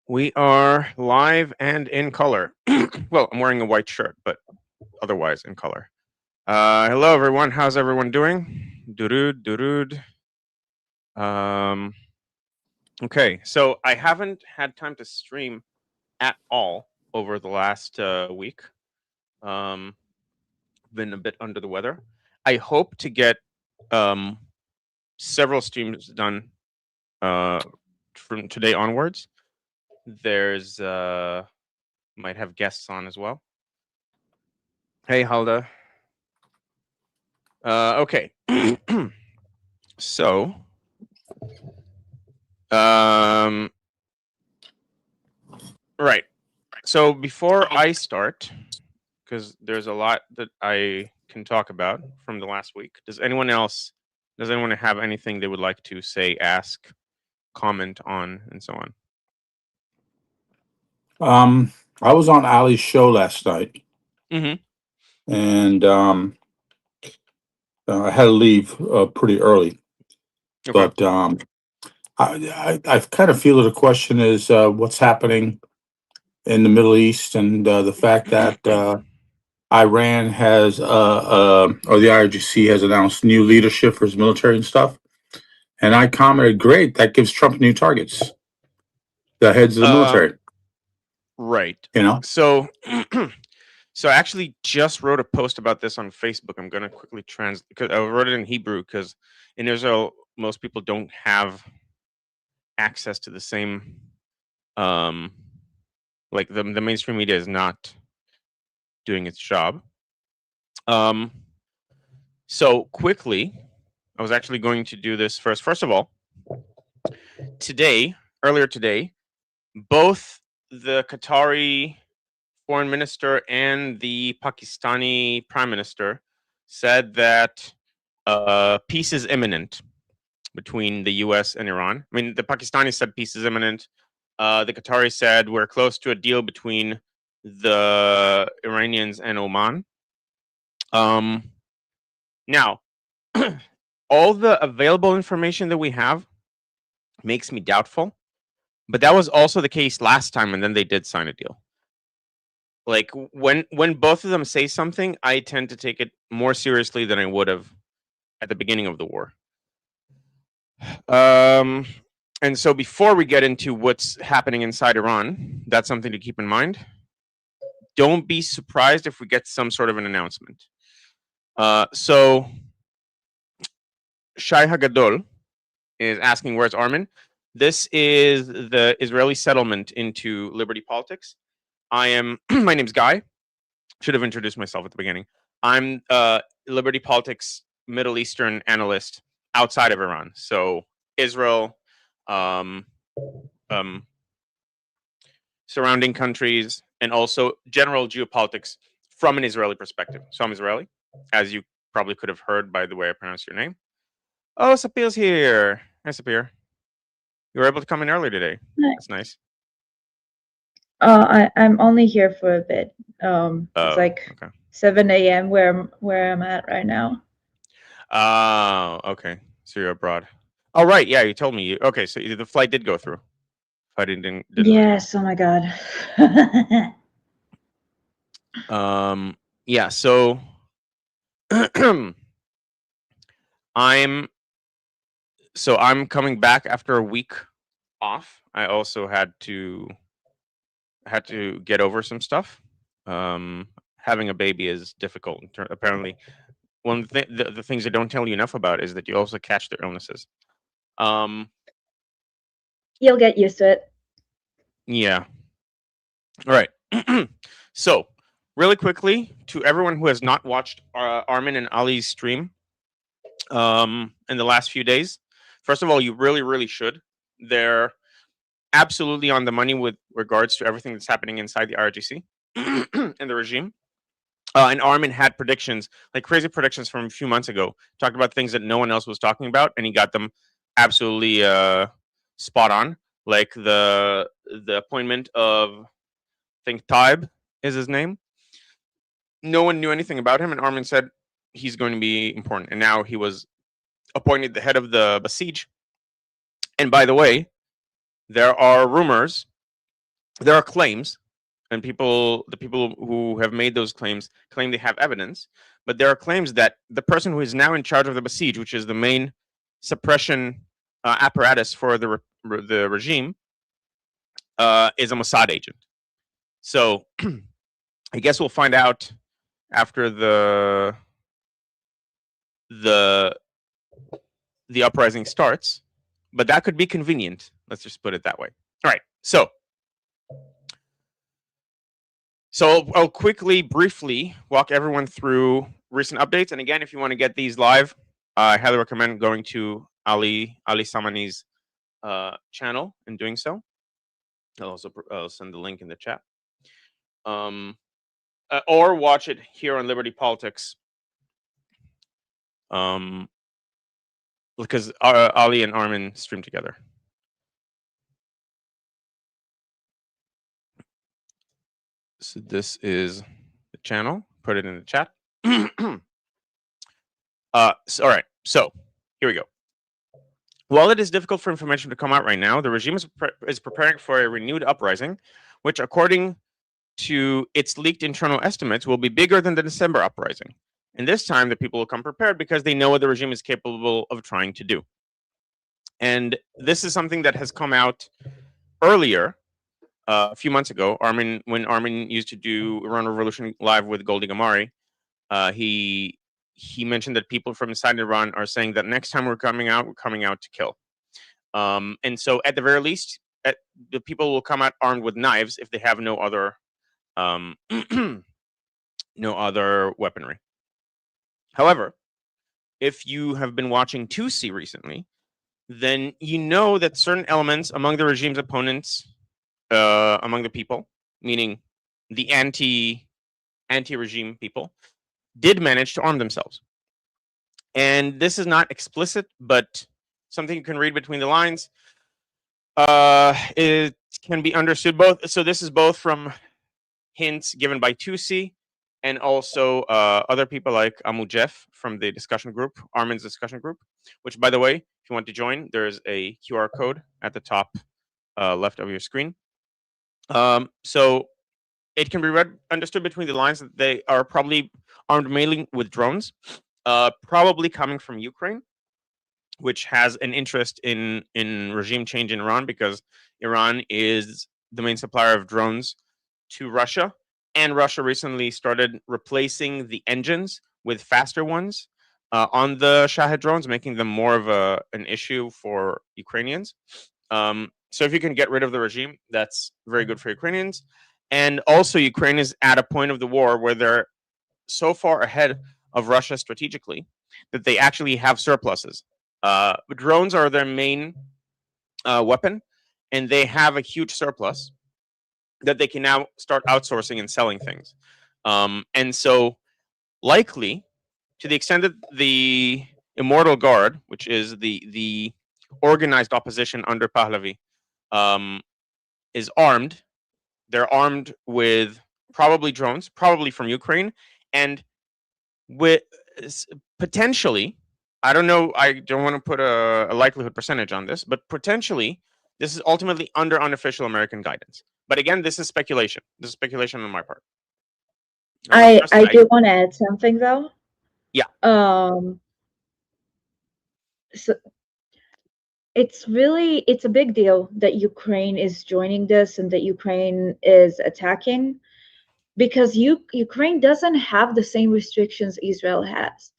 We are live and in color. Well, I'm wearing a white shirt, but otherwise in color. Hello, everyone. How's everyone doing? Durud, durud. Um, okay, so I haven't had time to stream at all over the last week. Um, been a bit under the weather. I hope to get um, several streams done uh, from today onwards. There's might have guests on as well. Hey, Halda. Okay. So, um, right. So before I start, because there's a lot that I can talk about from the last week. Does anyone have anything they would like to say, ask, comment on, and so on? Um, I was on Ali's show last night, Mm-hmm. and I had to leave pretty early. Okay. But I kind of feel that the question is what's happening in the Middle East, and the fact that Iran has, or the IRGC has announced new leadership for its military and stuff. And I commented, "Great, that gives Trump new targets, the heads of the Uh, military." right. You know, So, so I actually just wrote a post about this on Facebook. I'm gonna quickly translate because I wrote it in Hebrew because in Israel most people don't have access to the same um like the mainstream media is not doing its job. Um so quickly, I was actually going to do this first. First of all, earlier today, both the Qatari foreign minister and the Pakistani prime minister said that peace is imminent between the US and Iran. I mean, the Pakistani said peace is imminent. The Qatari said we're close to a deal between the Iranians and Oman. Um, Now, all the available information that we have makes me doubtful, but that was also the case last time, and then they did sign a deal. Like when both of them say something, I tend to take it more seriously than I would have at the beginning of the war. Um, and so before we get into what's happening inside Iran, that's something to keep in mind. Don't be surprised if we get some sort of an announcement. So Shai Hagadol is asking, where's Armin? This is the Israeli settlement into Liberty Politics. I am, my name's Guy. Should have introduced myself at the beginning. I'm Liberty Politics Middle Eastern analyst outside of Iran. So Israel, um, um, surrounding countries, and also general geopolitics from an Israeli perspective. So I'm Israeli, as you probably could have heard by the way I pronounce your name. Oh, Sapir's here. Hi, Sapir. You were able to come in early today. Hi. That's nice. I'm only here for a bit. It's Oh, like okay. 7 a.m. where I'm at right now. Oh, okay. So you're abroad. Oh, right. Yeah, you told me. Okay, so the flight did go through. I didn't. Yes. Oh my God. Yeah. So I'm. So I'm coming back after a week off. I also had to get over some stuff. Having a baby is difficult. Apparently, one of the things they don't tell you enough about is that you also catch their illnesses. Um, You'll get used to it. yeah. All right. So, really quickly, to everyone who has not watched Armin and Ali's stream in the last few days, first of all, you really, really should. They're absolutely on the money with regards to everything that's happening inside the RGC and the regime. And Armin had predictions, like crazy predictions from a few months ago, talked about things that no one else was talking about, and he got them absolutely spot on. Like the appointment of, I think Taib is his name. No one knew anything about him, and Armin said he's going to be important. And now he was appointed the head of the Besiege. And by the way, there are rumors there are claims, and the people who have made those claims claim they have evidence, but there are claims that the person who is now in charge of the Basij, which is the main suppression apparatus for the regime, is a Mossad agent. So I guess we'll find out after the the uprising starts, but that could be convenient. Let's just put it that way. All right, so I'll quickly, briefly walk everyone through recent updates. And again, if you want to get these live, I highly recommend going to Ali Samani's channel and doing so. I'll also send the link in the chat. Or watch it here on Liberty Politics. Because Ali and Armin stream together. So this is the channel. Put it in the chat. All right. So here we go. While it is difficult for information to come out right now, the regime is preparing for a renewed uprising, which, according to its leaked internal estimates, will be bigger than the December uprising. And this time, the people will come prepared because they know what the regime is capable of trying to do. And this is something that has come out earlier, a few months ago. When Armin used to do Iran Revolution Live with Goldie Gamari, he mentioned that people from inside Iran are saying that next time we're coming out to kill. And so, at the very least, the people will come out armed with knives if they have no other no other weaponry. However, if you have been watching 2C recently, then you know that certain elements among the regime's opponents, among the people, meaning the anti-regime people, did manage to arm themselves. And this is not explicit, but something you can read between the lines. It can be understood both. So this is both from hints given by 2C and also other people like Amu Jeff from the discussion group, Armin's discussion group, which, by the way, if you want to join, there's a QR code at the top left of your screen. So it can be understood between the lines that they are probably armed mainly with drones, probably coming from Ukraine, which has an interest in regime change in Iran because Iran is the main supplier of drones to Russia. And Russia recently started replacing the engines with faster ones on the Shahed drones, making them more of an issue for Ukrainians. So if you can get rid of the regime, that's very good for Ukrainians. And also, Ukraine is at a point of the war where they're so far ahead of Russia strategically that they actually have surpluses. Drones are their main weapon, and they have a huge surplus that they can now start outsourcing and selling things. And so, likely, to the extent that the Immortal Guard, which is the organized opposition under Pahlavi, is armed, they're armed with probably drones, probably from Ukraine, and with potentially, I don't know, I don't want to put a likelihood percentage on this, but potentially this is ultimately under unofficial American guidance. But again, this is speculation. This is speculation on my part. I do want to add something though. Yeah. So it's a big deal that Ukraine is joining this and that Ukraine is attacking, because Ukraine doesn't have the same restrictions Israel has.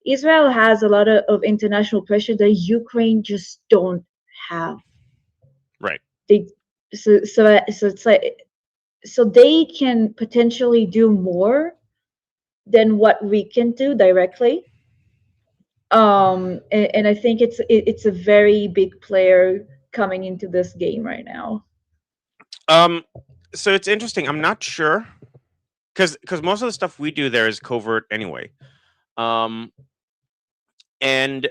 Israel has a lot of international pressure that Ukraine just don't have. Right. So it's like, so they can potentially do more than what we can do directly. And I think it's a very big player coming into this game right now. So it's interesting. I'm not sure, because most of the stuff we do there is covert anyway. And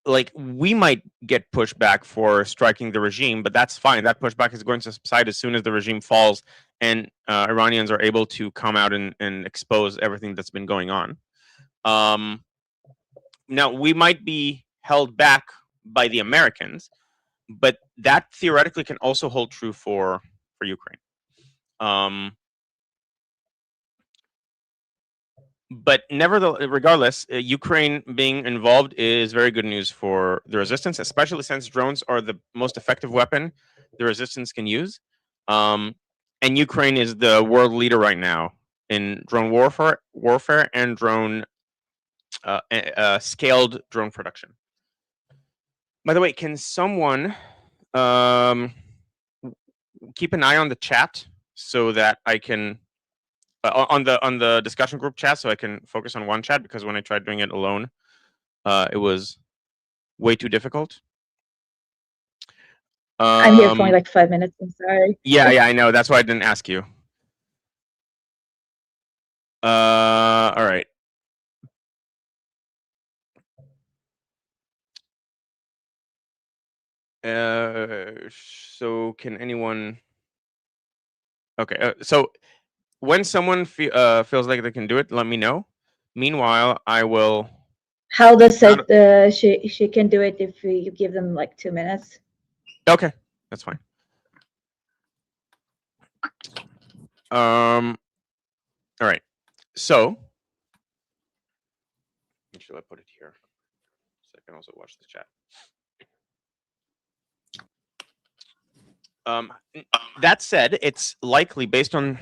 like, we might get pushback for striking the regime, but that's fine. That pushback is going to subside as soon as the regime falls and Iranians are able to come out and expose everything that's been going on. Now, we might be held back by the Americans, but that theoretically can also hold true for for Ukraine. But regardless, Ukraine being involved is very good news for the resistance, especially since drones are the most effective weapon the resistance can use. And Ukraine is the world leader right now in drone warfare and drone scaled drone production. By the way, can someone keep an eye on the chat so that I can on the discussion group chat, so I can focus on one chat, because when I tried doing it alone, it was way too difficult. I'm here for only like 5 minutes. I'm sorry. Yeah, I know. That's why I didn't ask you. All right. So can anyone? Okay. So when someone feels like they can do it, let me know. Meanwhile, I will. How does it? She can do it if you give them like 2 minutes. Okay, that's fine. All right. So, should I put it here so I can also watch the chat? That said, it's likely, based on,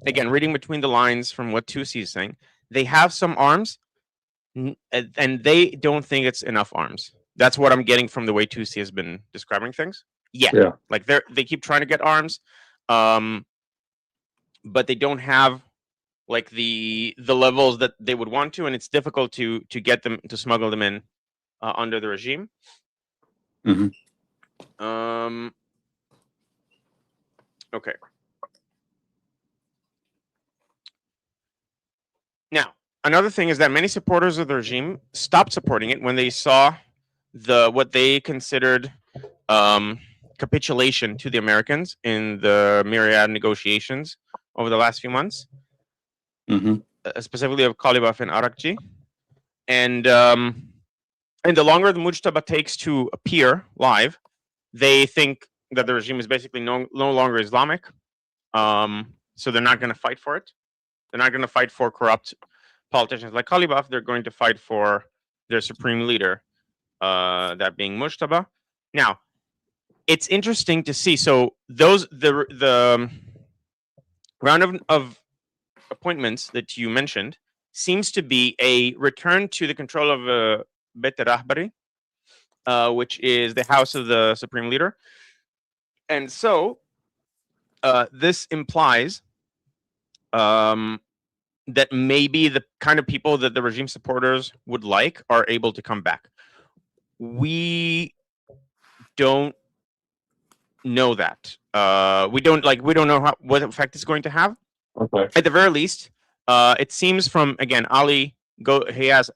again, reading between the lines from what Tusi is saying, they have some arms, and they don't think it's enough arms. That's what I'm getting from the way Tusi has been describing things. Yeah. Like they keep trying to get arms, but they don't have like the levels that they would want to, and it's difficult to get them, to smuggle them in under the regime. Mm-hmm. Okay. Now, another thing is that many supporters of the regime stopped supporting it when they saw what they considered capitulation to the Americans in the myriad negotiations over the last few months, specifically of Kalibaf and Arakci. And the longer the Mujtaba takes to appear live, they think that the regime is basically no longer Islamic. So they're not going to fight for it. They're not going to fight for corrupt politicians like Kalibaf. They're going to fight for their supreme leader, that being Mujtaba. Now, it's interesting to see. So the round of appointments that you mentioned seems to be a return to the control of Bet Rahbari, which is the house of the supreme leader. And so this implies that maybe the kind of people that the regime supporters would like are able to come back. We don't know that. We don't know what effect it's going to have. Okay. At the very least, it seems from, again, Ali. He has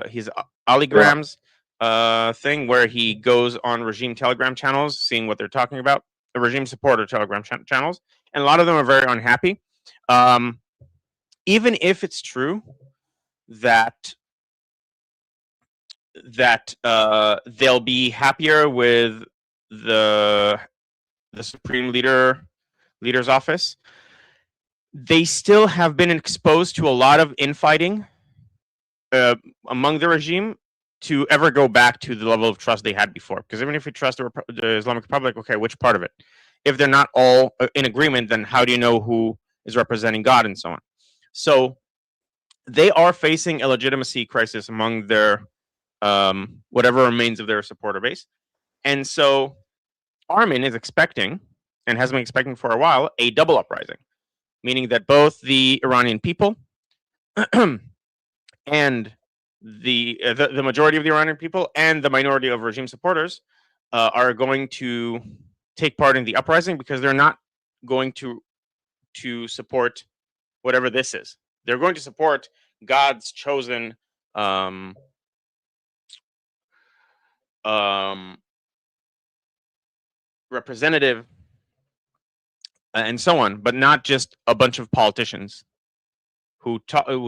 his Aligrams thing where he goes on regime Telegram channels, seeing what they're talking about. The regime supporter Telegram channels, and a lot of them are very unhappy. Even if it's true that they'll be happier with the supreme leader's office, they still have been exposed to a lot of infighting among the regime to ever go back to the level of trust they had before. Because even if you trust the Islamic Republic, okay, which part of it? If they're not all in agreement, then how do you know who is representing God and so on? So they are facing a legitimacy crisis among their whatever remains of their supporter base. And so Armin is expecting, and has been expecting for a while, a double uprising, meaning that both the Iranian people and the majority of the Iranian people and the minority of regime supporters are going to take part in the uprising, because they're not going to support whatever this is. They're going to support God's chosen representative and so on, but not just a bunch of politicians who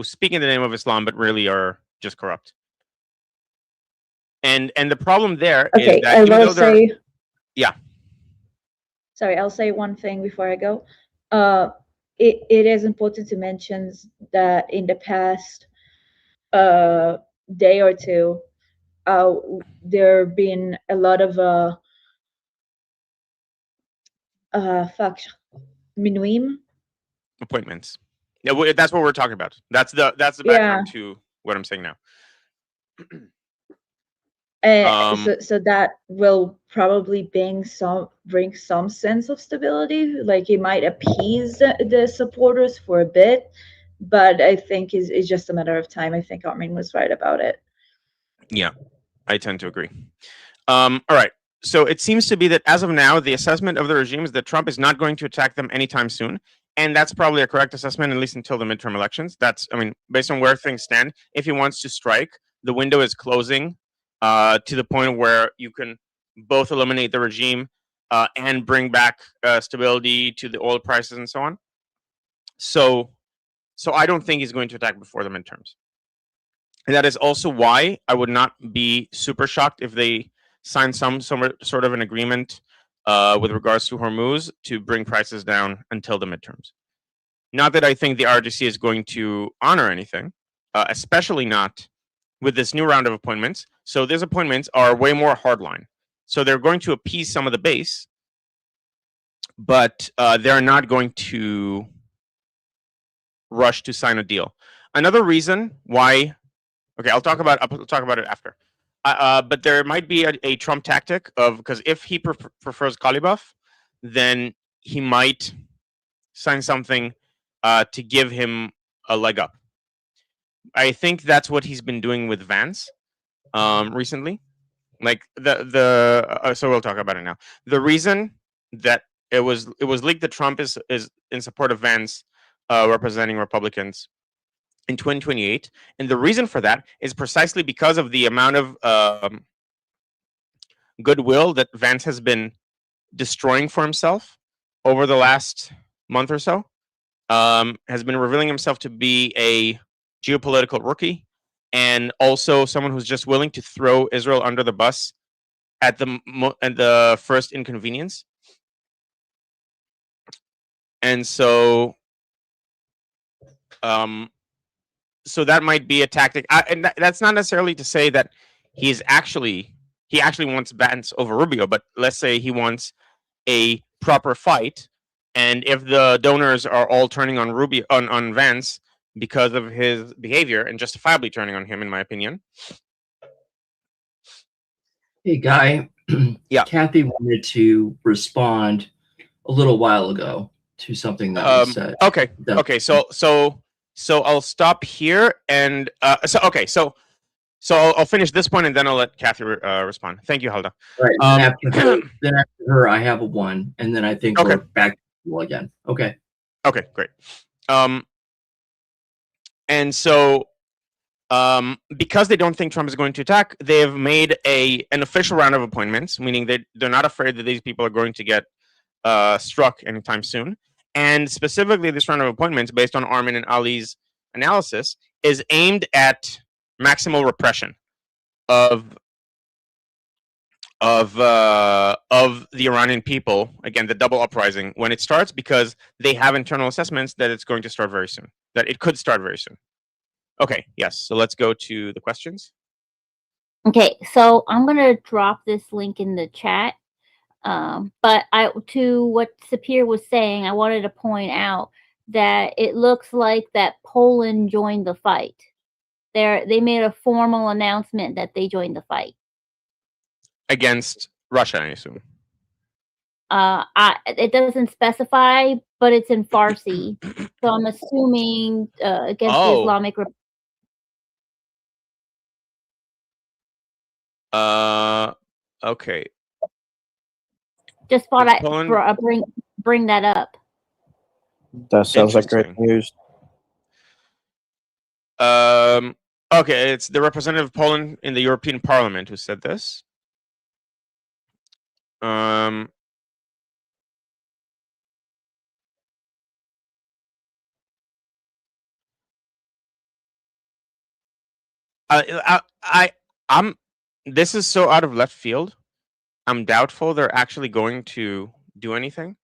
speak in the name of Islam but really are just corrupt. And the problem there is that I will say, yeah. sorry, I'll say one thing before I go. It is important to mention that in the past day or two, uh, there have been a lot of fuck, minuim. Appointments. Yeah, that's what we're talking about. That's the Yeah. background to what I'm saying now. So that will probably bring some sense of stability. Like it might appease the supporters for a bit, but I think it's just a matter of time. I think Armin was right about it. Yeah, I tend to agree. All right. So it seems to be that as of now, the assessment of the regime is that Trump is not going to attack them anytime soon. And that's probably a correct assessment, at least until the midterm elections. That's, I mean, based on where things stand, if he wants to strike, the window is closing to the point where you can both eliminate the regime and bring back stability to the oil prices and so on. So I don't think he's going to attack before the midterms. And that is also why I would not be super shocked if they sign some sort of an agreement with regards to Hormuz to bring prices down until the midterms. Not that I think the RGC is going to honor anything, especially not with this new round of appointments. So these appointments are way more hardline. So they're going to appease some of the base, but they're not going to rush to sign a deal. Another reason why, okay, I'll talk about it after. But there might be a Trump tactic of, because if he prefers Kalibaf, then he might sign something to give him a leg up. I think that's what he's been doing with Vance recently. Like so we'll talk about it now. The reason that it was leaked that Trump is in support of Vance representing Republicans in 2028, and the reason for that is precisely because of the amount of goodwill that Vance has been destroying for himself over the last month or so. Has been revealing himself to be a geopolitical rookie, and also someone who's just willing to throw Israel under the bus at the first inconvenience. And so so that might be a tactic. And that's not necessarily to say that he actually wants Vance over Rubio, but let's say he wants a proper fight, and if the donors are all turning on Rubio on Vance because of his behavior, and justifiably turning on him, in my opinion. Hey, Guy. Yeah. Kathy wanted to respond a little while ago to something that you said. Okay. Okay. So I'll stop here, and so I'll finish this point, and then I'll let Kathy respond. Thank you, Halda. Right. Then after her, I have a one, and then I think we're back to you again. Okay. Okay. Great. And so because they don't think Trump is going to attack, they have made an official round of appointments, meaning they're not afraid that these people are going to get struck anytime soon. And specifically, this round of appointments, based on Armin and Ali's analysis, is aimed at maximal repression of the Iranian people, again, the double uprising, when it starts, because they have internal assessments that it's going to start very soon, that it could start very soon. Okay, yes. So let's go to the questions. Okay, so I'm going to drop this link in the chat. But to what Sapir was saying, I wanted to point out that it looks like that Poland joined the fight. They made a formal announcement that they joined the fight. Against Russia, I assume. It doesn't specify, but it's in Farsi. So I'm assuming against the Islamic Republic. Okay. Just thought I'd bring that up. That sounds like great news. Okay, it's the representative of Poland in the European Parliament who said this. I'm. This is so out of left field. I'm doubtful they're actually going to do anything.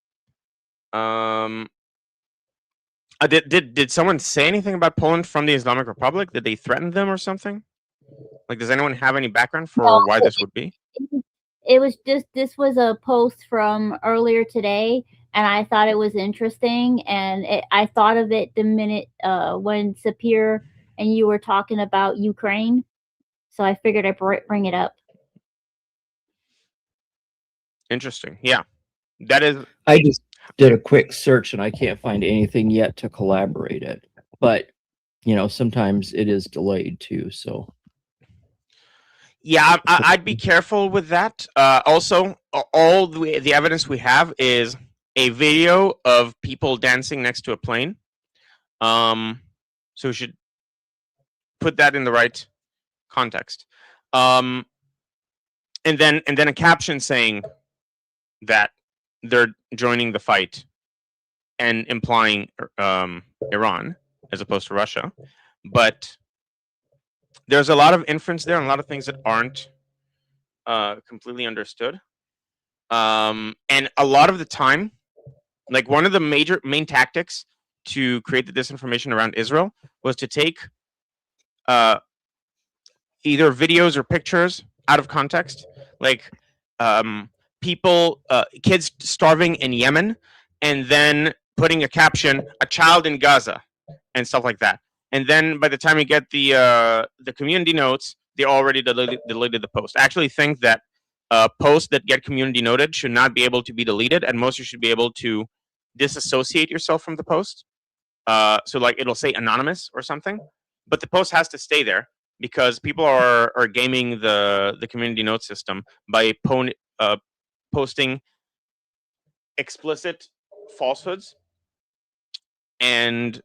Did someone say anything about Poland from the Islamic Republic? Did they threaten them or something? Like, does anyone have any background for why this would be? It was just, this was a post from earlier today, and I thought it was interesting, and I thought of it the minute when Sapir and you were talking about Ukraine, so I figured I'd bring it up. Interesting. Yeah, that is. I just did a quick search and I can't find anything yet to collaborate it. But sometimes it is delayed too. So yeah, I'd be careful with that. Also, all the evidence we have is a video of people dancing next to a plane. So we should put that in the right context. And then a caption saying that they're joining the fight and implying Iran as opposed to Russia. But there's a lot of inference there and a lot of things that aren't completely understood. And a lot of the time, like, one of the main tactics to create the disinformation around Israel was to take either videos or pictures out of context, like kids starving in Yemen, and then putting a caption, "A child in Gaza," and stuff like that. And then by the time you get the community notes, they already deleted the post. I actually think that posts that get community noted should not be able to be deleted, and most you should be able to disassociate yourself from the post. So, like, it'll say anonymous or something, but the post has to stay there because people are gaming the community note system by posting explicit falsehoods and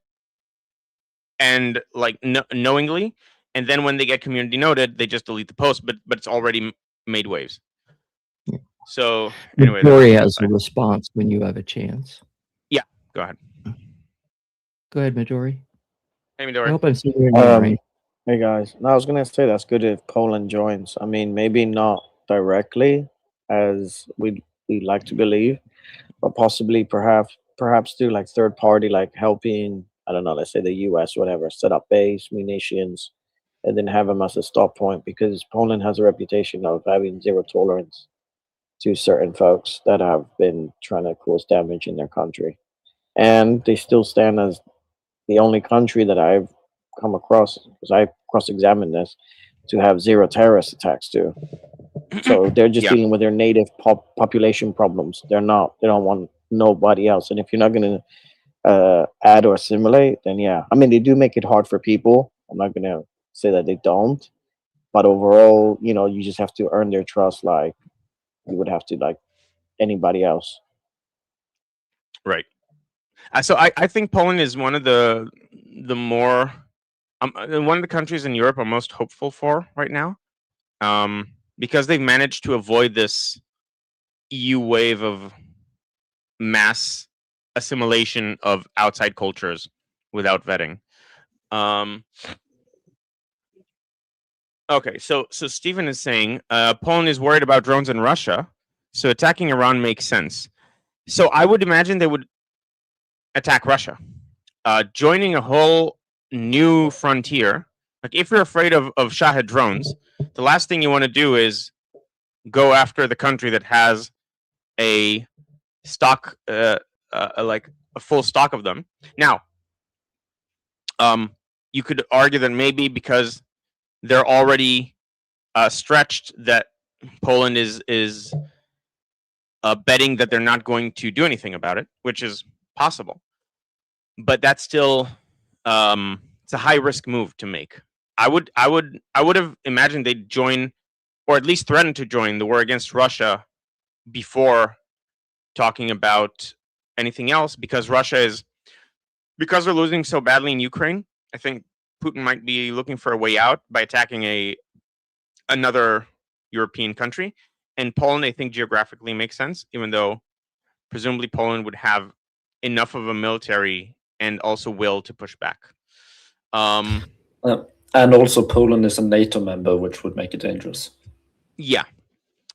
like knowingly, and then when they get community noted, they just delete the post, but it's already made waves. So anyway, Midori has a response when you have a chance. Yeah, go ahead. Go ahead, Midori. Hey, Midori. I hope I'm saying your name right. Hey guys, no, I was gonna say that's good if Poland joins. I mean, maybe not directly as we like to believe, but possibly perhaps do like third party, like helping, I don't know, let's say the US, whatever, set up base, munitions, and then have them as a stop point, because Poland has a reputation of having zero tolerance to certain folks that have been trying to cause damage in their country. And they still stand as the only country that I've come across, because I cross-examined this, to have zero terrorist attacks too. So they're just dealing with their native population problems. They don't want nobody else. And if you're not going to add or assimilate, then yeah. I mean, they do make it hard for people. I'm not going to say that they don't. But overall, you just have to earn their trust like you would have to like anybody else. Right. So I think Poland is one of the more one of the countries in Europe I'm most hopeful for right now, because they've managed to avoid this EU wave of mass assimilation of outside cultures without vetting. Okay, so Stephen is saying Poland is worried about drones in Russia, so attacking Iran makes sense. So I would imagine they would attack Russia, joining a whole new frontier. Like, if you're afraid of Shahed drones, the last thing you want to do is go after the country that has a stock, like a full stock of them. Now, you could argue that maybe because they're already stretched, that Poland is betting that they're not going to do anything about it, which is possible. But that's still it's a high risk move to make. I would have imagined they'd join, or at least threaten to join, the war against Russia before talking about anything else, because because they're losing so badly in Ukraine. I think Putin might be looking for a way out by attacking another European country. And Poland, I think, geographically makes sense, even though presumably Poland would have enough of a military and also will to push back. And also Poland is a NATO member, which would make it dangerous. Yeah.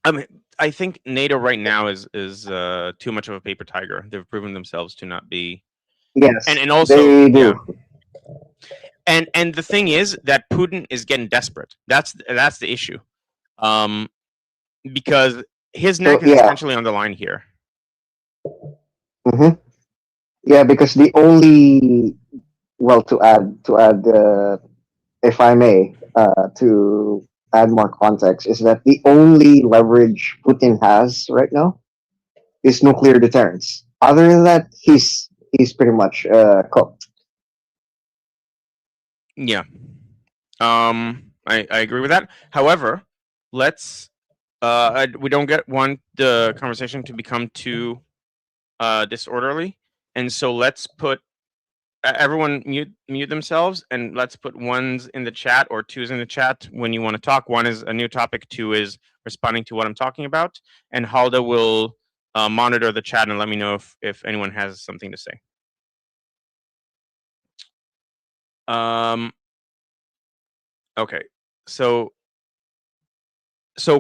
I mean, I think NATO right now is too much of a paper tiger. They've proven themselves to not be. Yes, And also, they do. And the thing is that Putin is getting desperate. That's the issue, because his neck is Yeah. essentially on the line here. Hmm. Yeah, because the only, well, to add, if I may, to add more context, is that the only leverage Putin has right now is nuclear deterrence. Other than that, he's pretty much cooked. Yeah. I agree with that. However, let's we don't want the conversation to become too disorderly, and so let's put everyone mute themselves, and let's put ones in the chat or twos in the chat when you want to talk. One is a new topic, two is responding to what I'm talking about, and Halda will monitor the chat and let me know if anyone has something to say. Okay, so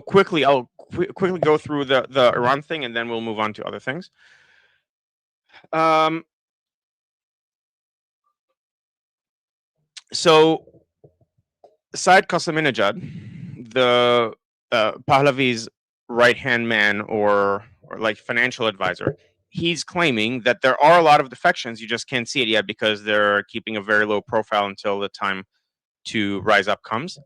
quickly, I'll quickly go through the Iran thing, and then we'll move on to other things. So Said Qaseminejad, the Pahlavi's right-hand man or like financial advisor, he's claiming that there are a lot of defections. You just can't see it yet because they're keeping a very low profile until the time to rise up comes.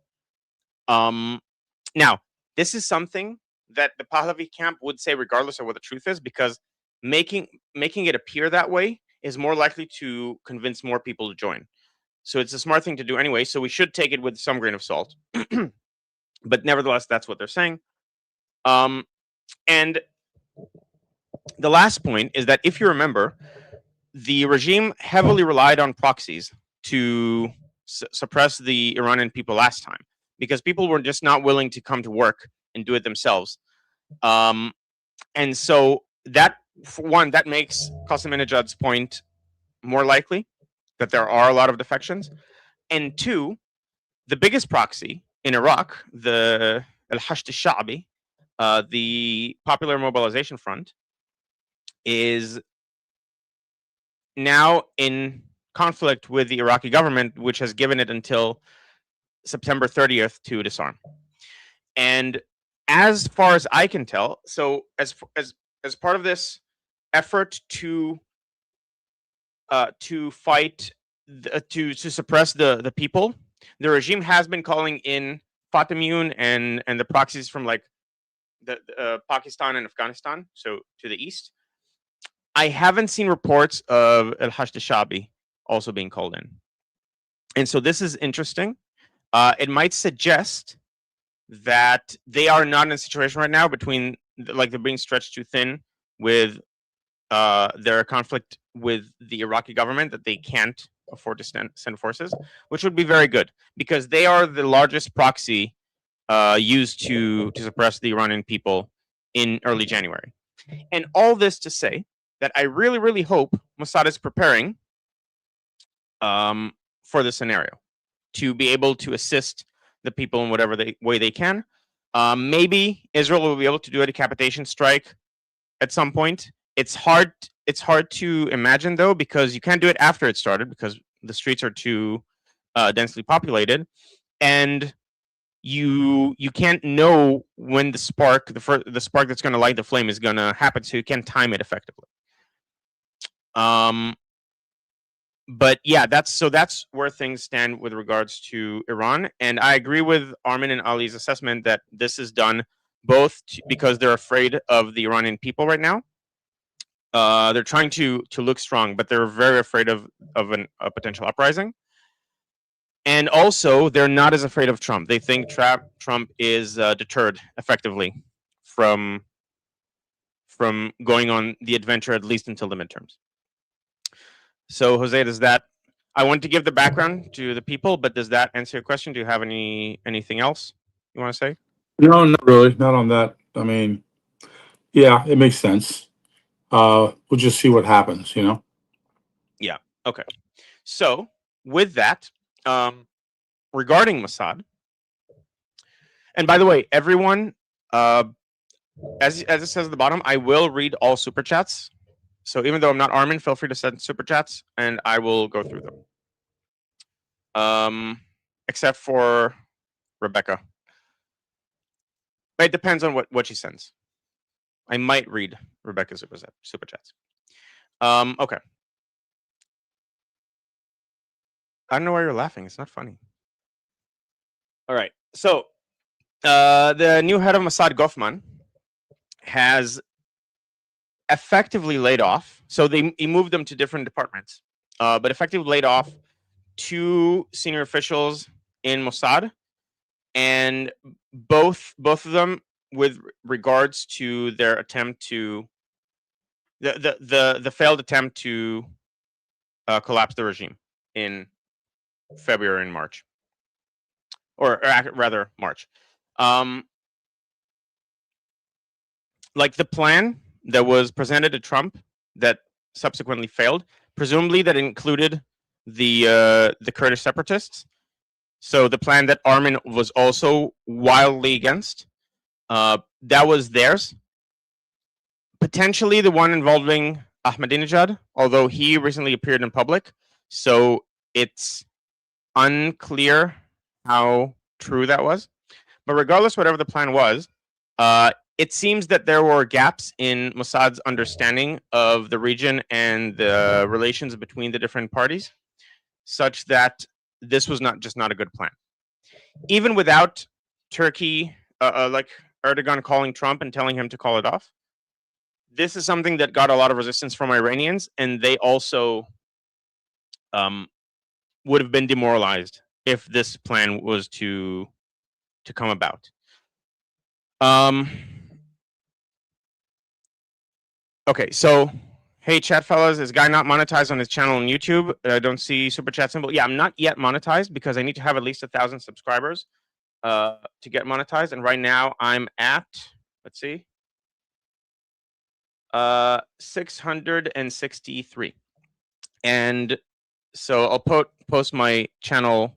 Now, this is something that the Pahlavi camp would say regardless of what the truth is, because making it appear that way is more likely to convince more people to join. So it's a smart thing to do anyway. So we should take it with some grain of salt. But nevertheless, that's what they're saying. And the last point is that if you remember, the regime heavily relied on proxies to suppress the Iranian people last time, because people were just not willing to come to work and do it themselves. And so that, for one, that makes Qaseminejad's point more likely that there are a lot of defections. And two, the biggest proxy in Iraq, the Al-Hashd al-Sha'bi, the Popular Mobilization Front, is now in conflict with the Iraqi government, which has given it until September 30th to disarm. And as far as I can tell, so as part of this effort to fight to suppress the people, the regime has been calling in Fatimiyun and the proxies from like the Pakistan and Afghanistan, so to the east. I haven't seen reports of Al-Hashd al-Shabi also being called in. And so this is interesting. It might suggest that they are not in a situation right now between, like, they're being stretched too thin with their conflict with the Iraqi government, that they can't afford to send forces, which would be very good because they are the largest proxy used to suppress the Iranian people in early January. And all this to say that I really, really hope Mossad is preparing for the scenario to be able to assist the people in whatever way they can. Maybe Israel will be able to do a decapitation strike at some point. It's hard to imagine though, because you can't do it after it started because the streets are too densely populated, and you can't know when the spark that's going to light the flame is going to happen, so you can't time it effectively. But yeah, that's where things stand with regards to Iran. And I agree with Armin and Ali's assessment that this is done both because they're afraid of the Iranian people right now. They're trying to look strong, but they're very afraid of a potential uprising. And also, they're not as afraid of Trump. They think Trump is deterred effectively from going on the adventure, at least until the midterms. So, Jose, I want to give the background to the people, but does that answer your question? Do you have anything else you want to say? No, not really. Not on that. I mean, yeah, it makes sense. We'll just see what happens, you know? Yeah. Okay. So, with that, regarding Mossad, and by the way, everyone, as it says at the bottom, I will read all super chats. So even though I'm not Armin, feel free to send super chats, and I will go through them. Except for Rebecca. It depends on what she sends. I might read Rebecca's super chats. Okay. I don't know why you're laughing. It's not funny. All right. So the new head of Mossad, Goffman, has effectively laid off. So he moved them to different departments, but effectively laid off 2 senior officials in Mossad, and both of them with regards to their attempt to the failed attempt to collapse the regime in February and March, or rather March. Like the plan that was presented to Trump that subsequently failed, presumably that included the Kurdish separatists. So the plan that Armin was also wildly against, that was theirs. Potentially the one involving Ahmadinejad, although he recently appeared in public, so it's unclear how true that was. But regardless, whatever the plan was, it seems that there were gaps in Mossad's understanding of the region and the relations between the different parties, such that this was not a good plan. Even without Turkey, like Erdogan calling Trump and telling him to call it off, this is something that got a lot of resistance from Iranians, and they also would have been demoralized if this plan was to come about. Okay, so hey, chat fellas, is guy not monetized on his channel on YouTube? I don't see super chat symbol. Yeah, I'm not yet monetized because I need to have at least 1,000 subscribers to get monetized, and right now I'm at, let's see, 663. And so I'll post my channel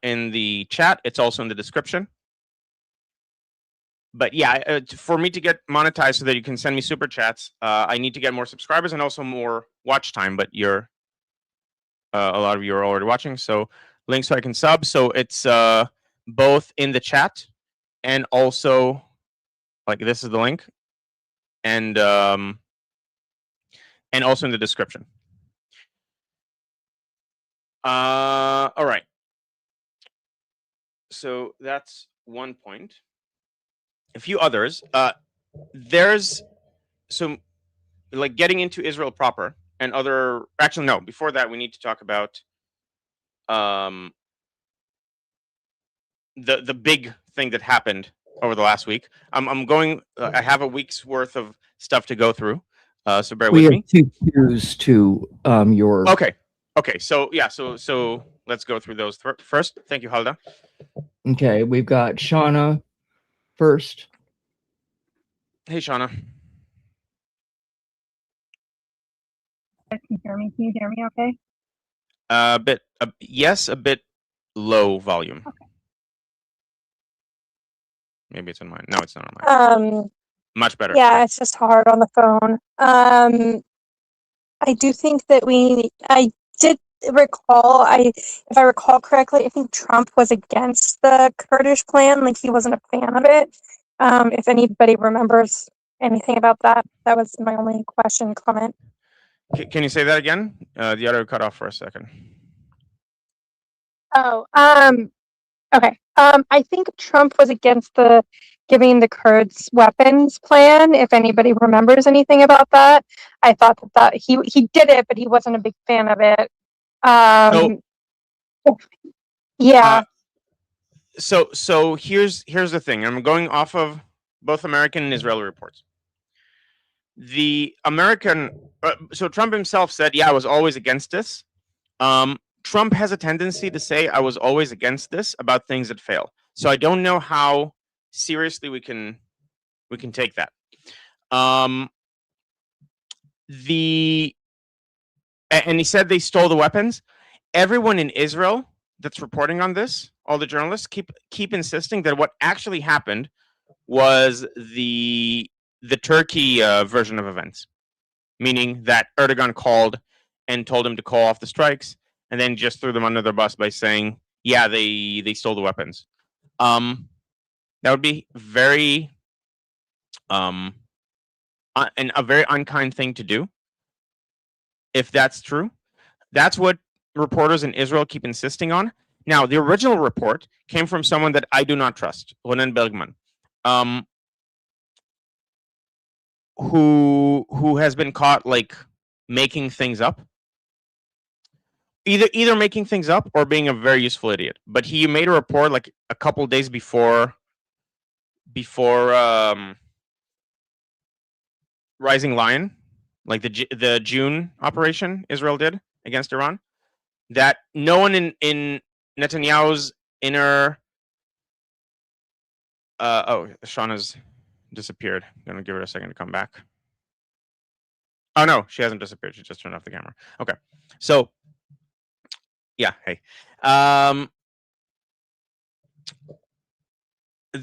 in the chat. It's also in the description. But yeah, for me to get monetized so that you can send me super chats, I need to get more subscribers and also more watch time. But a lot of you are already watching, so link so I can sub. So it's both in the chat and also, like, this is the link, and also in the description. All right. So that's one point. A few others. There's some, like, getting into Israel proper and other. Actually, no. Before that, we need to talk about the big thing that happened over the last week. I'm going. I have a week's worth of stuff to go through. So bear We with have me. 2 cues to your. Okay. So yeah. So let's go through those first. Thank you, Halda. Okay, we've got Shauna first. Hey, Shauna. Can you hear me? Can you hear me okay? A bit. Yes, a bit low volume. Okay. Maybe it's on mine. No, it's not on mine. Much better. Yeah, it's just hard on the phone. I do think that I did recall, if I recall correctly, I think Trump was against the Kurdish plan, like he wasn't a fan of it. If anybody remembers anything about that, that was my only comment. Can you say that again? The audio cut off for a second. Oh, okay. I think Trump was against the giving the Kurds weapons plan. If anybody remembers anything about that, I thought that he did it, but he wasn't a big fan of it. Yeah. So here's the thing. I'm going off of both American and Israeli reports. The American, so Trump himself said, "Yeah, I was always against this." Trump has a tendency to say, "I was always against this" about things that fail. So I don't know how seriously we can take that. And he said they stole the weapons. Everyone in Israel that's reporting on this, all the journalists keep insisting that what actually happened was the Turkey version of events, meaning that Erdogan called and told him to call off the strikes, and then just threw them under the bus by saying, "Yeah, they stole the weapons." That would be very and a very unkind thing to do. If that's true, that's what reporters in Israel keep insisting on. Now, the original report came from someone that I do not trust, Ronen Bergman, who has been caught like making things up, either making things up or being a very useful idiot. But he made a report like a couple days before Rising Lion, like the June operation Israel did against Iran, that no one in Netanyahu's inner Shauna's disappeared. I'm gonna give her a second to come back. Oh no, she hasn't disappeared. She just turned off the camera. Okay, so yeah, hey,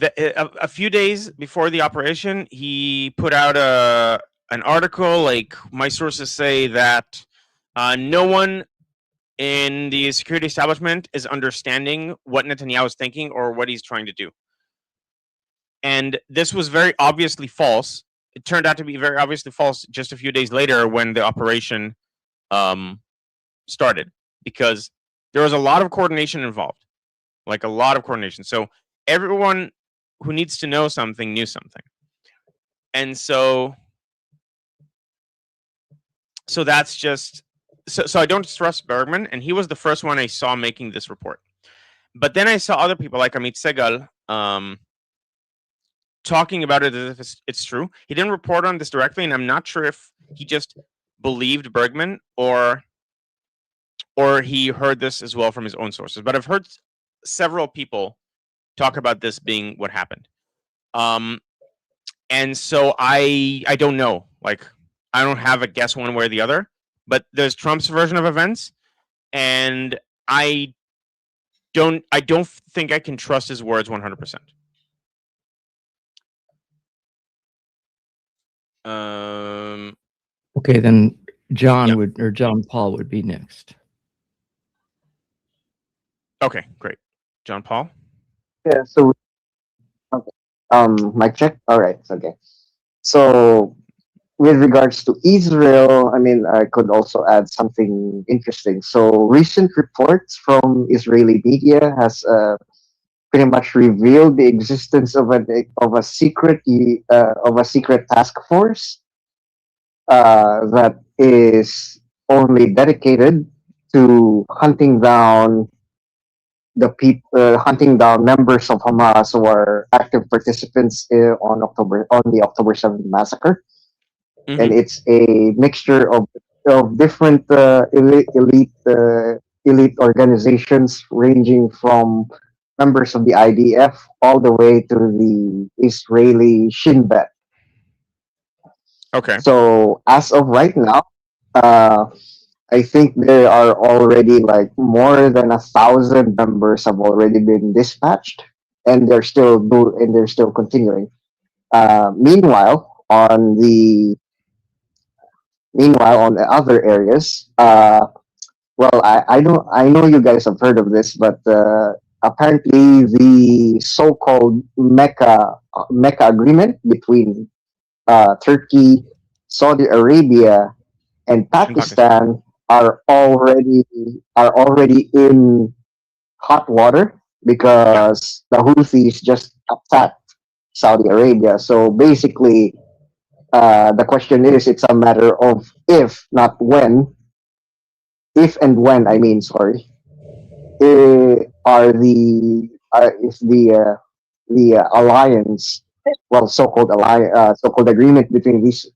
a few days before the operation, he put out an article. Like, my sources say that no one in the security establishment is understanding what Netanyahu is thinking or what he's trying to do. And this was very obviously false. It turned out to be very obviously false just a few days later when the operation started, because there was a lot of coordination involved, like a lot of coordination. So everyone who needs to know something knew something. And so that's just, so I don't trust Bergman, and he was the first one I saw making this report. But then I saw other people like Amit Segal talking about it as if it's true. He didn't report on this directly, and I'm not sure if he just believed Bergman or he heard this as well from his own sources. But I've heard several people talk about this being what happened. And so I don't know. Like, I don't have a guess one way or the other. But there's Trump's version of events, and I don't think I can trust his words 100%. Okay, then John Yeah. John Paul would be next. Okay, great. John Paul? Yeah. So, okay. Mic check. All right. Okay. So, with regards to Israel, I mean, I could also add something interesting. So, recent reports from Israeli media has pretty much revealed the existence of a secret task force that is only dedicated to hunting down members of Hamas who are active participants on the October 7th massacre. Mhm. And it's a mixture of different elite organizations, ranging from members of the IDF all the way to the Israeli Shin Bet. Okay. So as of right now, I think there are already like more than 1,000 members have already been dispatched, and they're still continuing. Meanwhile, on the other areas, well, I know you guys have heard of this, but apparently the so-called Mecca agreement between Turkey, Saudi Arabia, and Pakistan are already in hot water because the Houthis just attacked Saudi Arabia. So basically, the question is, it's a matter of if, not when. If and when, I mean, sorry, is the alliance, well, so-called agreement between these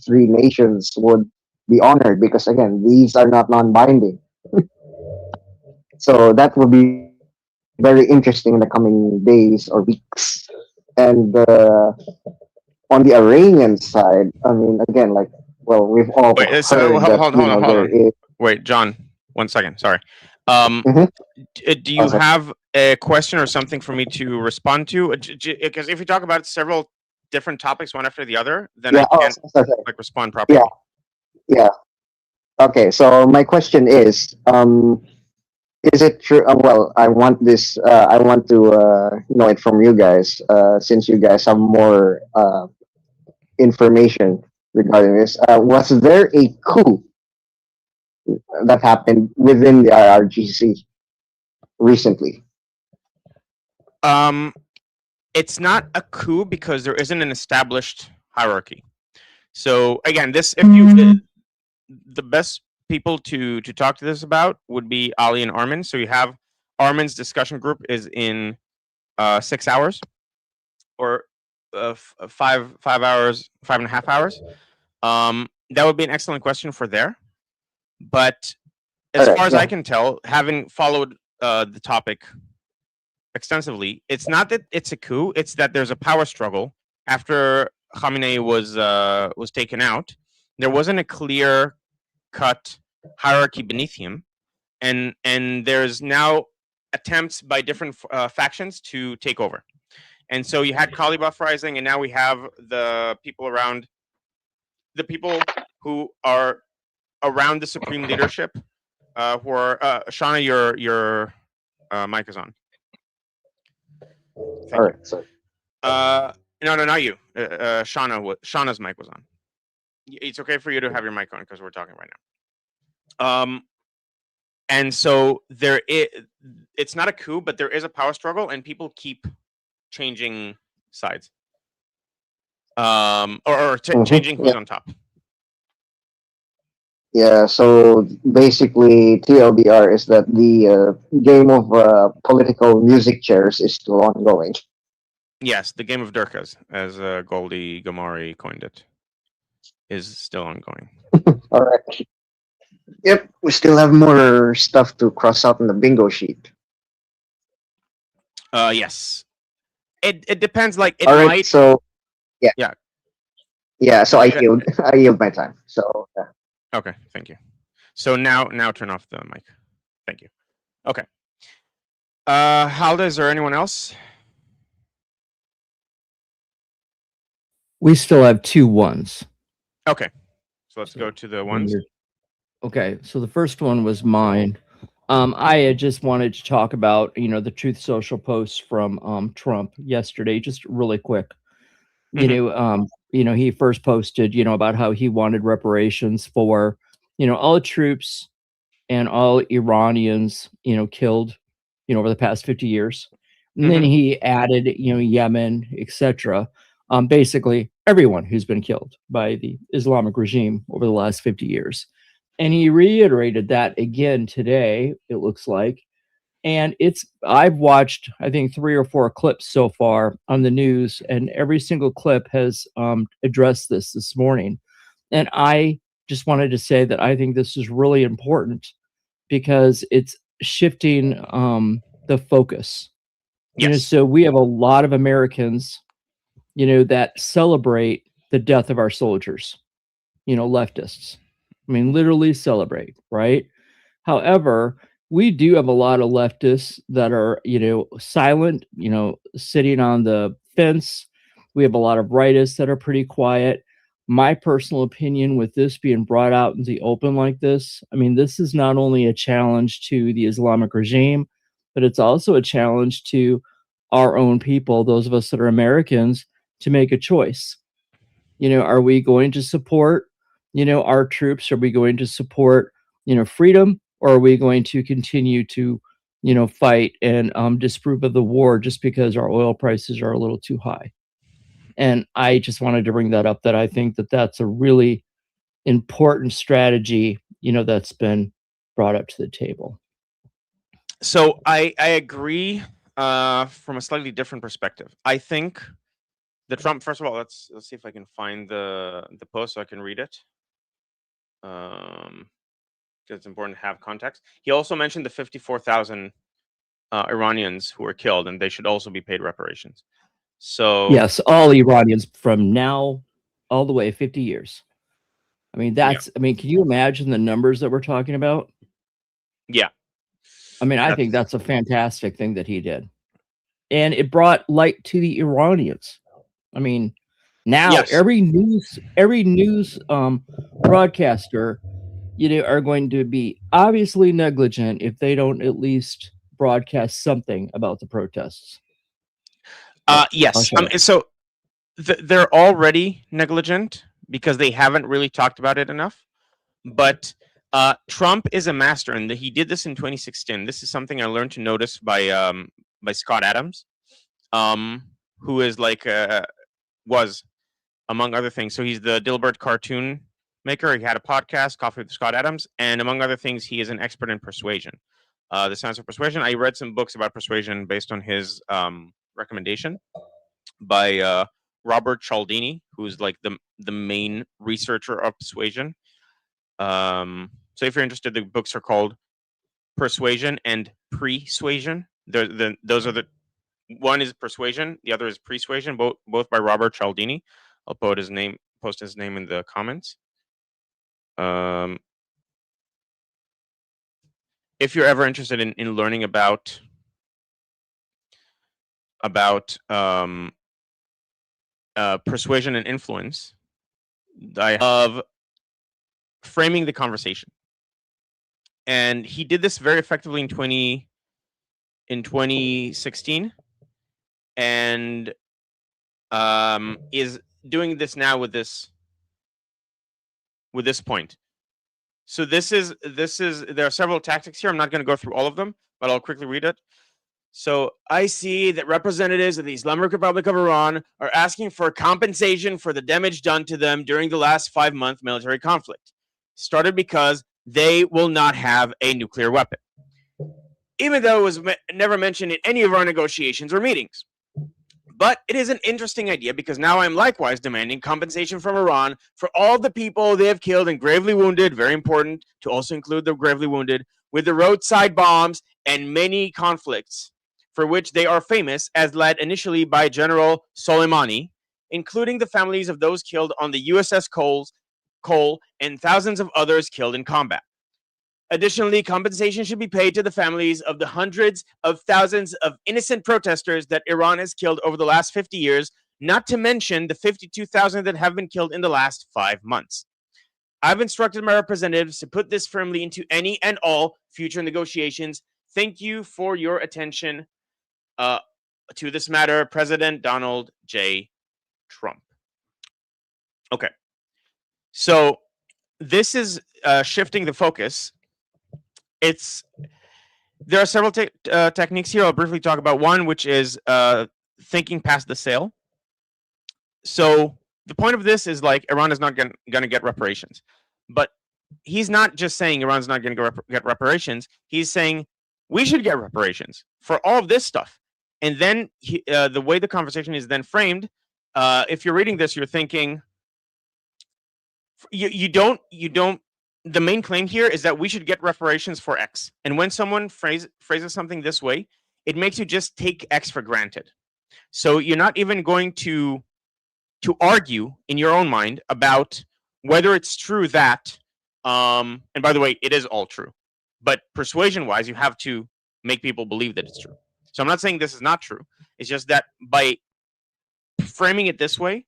three nations would be honored, because again, these are not non-binding. So that will be very interesting in the coming days or weeks. And on the Iranian side, I mean, again, we've all Wait, heard so that hold on. there is. Wait, John, 1 second. Sorry. Mhm. Do you Also, have a question or something for me to respond to? Because if we talk about several different topics one after the other, then yeah. I Oh, can't sorry. like respond Yeah, properly. yeah. Okay. So my question is it true? Well, I want this. I want to know it from you guys, since you guys have more information regarding this. Was there a coup that happened within the IRGC recently? Um, it's not a coup because there isn't an established hierarchy. So again, this if you the best people to talk to this about would be Ali and Armin. So you have Armin's discussion group is in 6 hours or 5 hours, 5.5 hours. That would be an excellent question for there. But All as right. far as I Yeah. can tell, having followed the topic extensively, it's not that it's a coup; it's that there's a power struggle after Khamenei was taken out. There wasn't a clear cut hierarchy beneath him, and there's now attempts by different factions to take over. And so you had Kalibaf Rising, and now we have the people around the people who are around the supreme leadership, who are Shauna, your mic is on. All Thank you. right. So No, not you. Shauna's mic was on. It's okay for you to have your mic on because we're talking right now. And so it's not a coup, but there is a power struggle, and people keep changing sides, or changing who's yeah. on top. Yeah. So basically, TLDR is that the game of political music chairs is still ongoing. Yes, the game of Durkas, as Goldie Gamari coined it, is still ongoing. All right. Yep. We still have more stuff to cross out on the bingo sheet. Yes, it depends. Like it All right. might. So yeah. Yeah. Yeah. So No, I yield. I yield my time. So okay, thank you. So now turn off the mic. Thank you. Okay. Halda, is there anyone else? We still have 2 ones. Okay. So let's So go to the when ones. you're- Okay, so the first one was mine. I had just wanted to talk about, the Truth Social posts from Trump yesterday, just really quick. Mhm. He first posted, about how he wanted reparations for, all troops and all Iranians, killed, over the past 50 years. And then Mhm. he added, Yemen, etc. Basically everyone who's been killed by the Islamic regime over the last 50 years. And he reiterated that again today, it looks like. And I've watched, I think, 3 or 4 clips so far on the news, and every single clip has addressed this morning. And I just wanted to say that I think this is really important because it's shifting the focus. Yes. So we have a lot of Americans, that celebrate the death of our soldiers, leftists. I mean, literally celebrate, right? However, we do have a lot of leftists that are, silent, sitting on the fence. We have a lot of rightists that are pretty quiet. My personal opinion with this being brought out in the open like this, I mean, this is not only a challenge to the Islamic regime, but it's also a challenge to our own people, those of us that are Americans, to make a choice. Are we going to support, our troops? Are we going to support, freedom? Or are we going to continue to, fight and disprove of the war just because our oil prices are a little too high? And I just wanted to bring that up, that I think that that's a really important strategy, that's been brought up to the table. So I agree from a slightly different perspective. I think the Trump. First of all, let's see if I can find the post so I can read it. Because it's important to have context. He also mentioned the 54,000 Iranians who were killed, and they should also be paid reparations. So Yes, all Iranians from now all the way 50 years. I mean, yeah. can you imagine the numbers that we're talking about? Yeah. I mean, I think that's a fantastic thing that he did. And it brought light to the Iranians. I mean, now Yes. every news broadcaster, are going to be obviously negligent if they don't at least broadcast something about the protests. Yes. shut up. So they're already negligent because they haven't really talked about it enough. But Trump is a master, and he did this in 2016. This is something I learned to notice by Scott Adams, who is was among other things. So he's the Dilbert cartoon maker. He had a podcast, Coffee with Scott Adams, and among other things, he is an expert in persuasion. The science of persuasion. I read some books about persuasion based on his recommendation by Robert Cialdini, who's like the main researcher of persuasion. So if you're interested, the books are called Persuasion and Persuasion. Those are the one is Persuasion, the other is Persuasion, both by Robert Cialdini. I'll post his name in the comments. If you're ever interested in learning about persuasion and influence, I love framing the conversation, and he did this very effectively in 2016, and is doing this now with this point. So this is there are several tactics here. I'm not going to go through all of them, but I'll quickly read it. So I see that representatives of the Islamic Republic of Iran are asking for compensation for the damage done to them during the last 5-month military conflict. Started because they will not have a nuclear weapon, even though it was never mentioned in any of our negotiations or meetings. But it is an interesting idea because now I'm likewise demanding compensation from Iran for all the people they have killed and gravely wounded, very important to also include the gravely wounded, with the roadside bombs and many conflicts for which they are famous, as led initially by General Soleimani, including the families of those killed on the USS Cole and thousands of others killed in combat. Additionally, compensation should be paid to the families of the hundreds of thousands of innocent protesters that Iran has killed over the last 50 years, not to mention the 52,000 that have been killed in the last 5 months. I've instructed my representatives to put this firmly into any and all future negotiations. Thank you for your attention to this matter, President Donald J. Trump. Okay. So this is shifting the focus. There are several techniques here. I'll briefly talk about one, which is thinking past the sale. So the point of this is like Iran is not going to get reparations, but he's not just saying Iran's not going to get reparations. He's saying we should get reparations for all of this stuff. And then the way the conversation is then framed, if you're reading this, you're thinking you don't. The main claim here is that we should get reparations for X. And when someone phrases something this way, it makes you just take X for granted. So you're not even going to argue in your own mind about whether it's true that, and by the way, it is all true. But persuasion-wise, you have to make people believe that it's true. So I'm not saying this is not true. It's just that by framing it this way,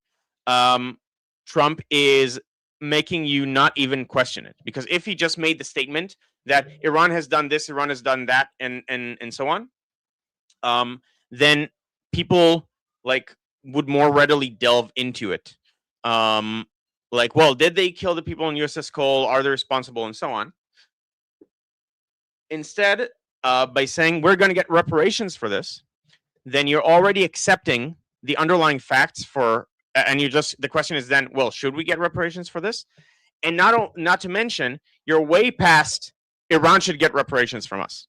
Trump is making you not even question it, because if he just made the statement that Iran has done this, Iran has done that, and so on, then people would more readily delve into it. Well, did they kill the people on USS Cole? Are they responsible, and so on? Instead, by saying we're going to get reparations for this, then you're already accepting the underlying facts and the question is then, well, should we get reparations for this? And not to mention, you're way past Iran should get reparations from us.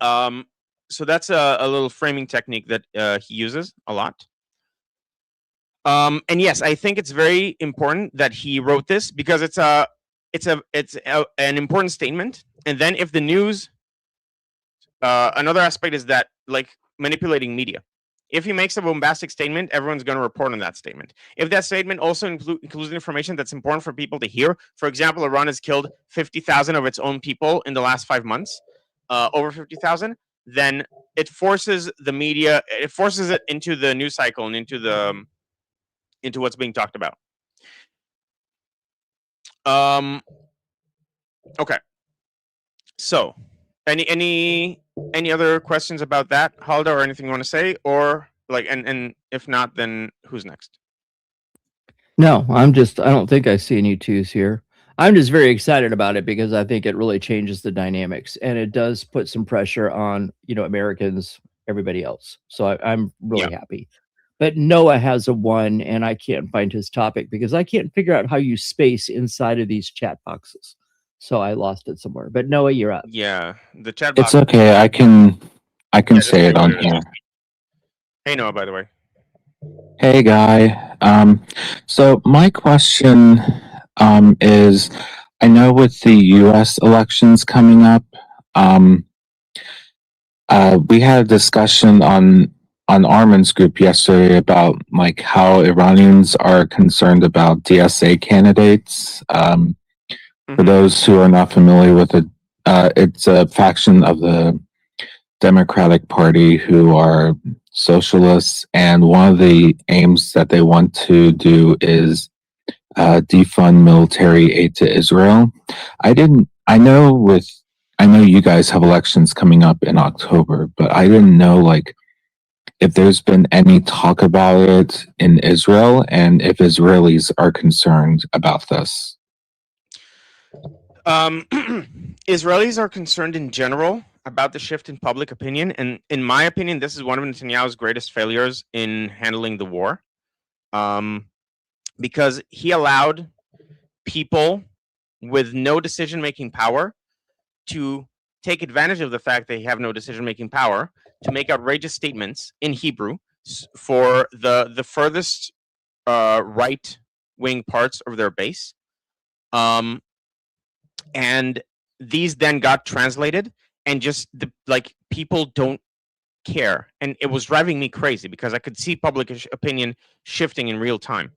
So that's a little framing technique that he uses a lot. And yes, I think it's very important that he wrote this because it's an important statement. And then if the news, another aspect is that manipulating media. If he makes a bombastic statement, everyone's going to report on that statement. If that statement also includes information that's important for people to hear, for example, Iran has killed 50,000 of its own people in the last 5 months, over 50,000, then it forces the media, it forces it into the news cycle and into what's being talked about. Okay. So, any other questions about that, Halda, or anything you want to say, or like, and if not, then who's next? No, I don't think I see any twos here. I'm just very excited about it because I think it really changes the dynamics and it does put some pressure on, Americans, everybody else. So I'm really happy. But Noah has a 1 and I can't find his topic because I can't figure out how you space inside of these chat boxes. So I lost it somewhere. But Noah, you're up. Yeah, the chat box. It's okay. I can just say it on here. Hey, Noah, by the way. Hey, Guy. So my question is, I know with the U.S. elections coming up, we had a discussion on Armin's group yesterday about like how Iranians are concerned about DSA candidates. For those who are not familiar with it, it's a faction of the Democratic Party who are socialists, and one of the aims that they want to do is defund military aid to Israel. I know you guys have elections coming up in October, but I didn't know like if there's been any talk about it in Israel and if Israelis are concerned about this. Israelis are concerned in general about the shift in public opinion, and in my opinion, this is one of Netanyahu's greatest failures in handling the war, because he allowed people with no decision-making power to take advantage of the fact they have no decision-making power to make outrageous statements in Hebrew for the furthest right-wing parts of their base. And these then got translated, and just people don't care, and it was driving me crazy because I could see public opinion shifting in real time.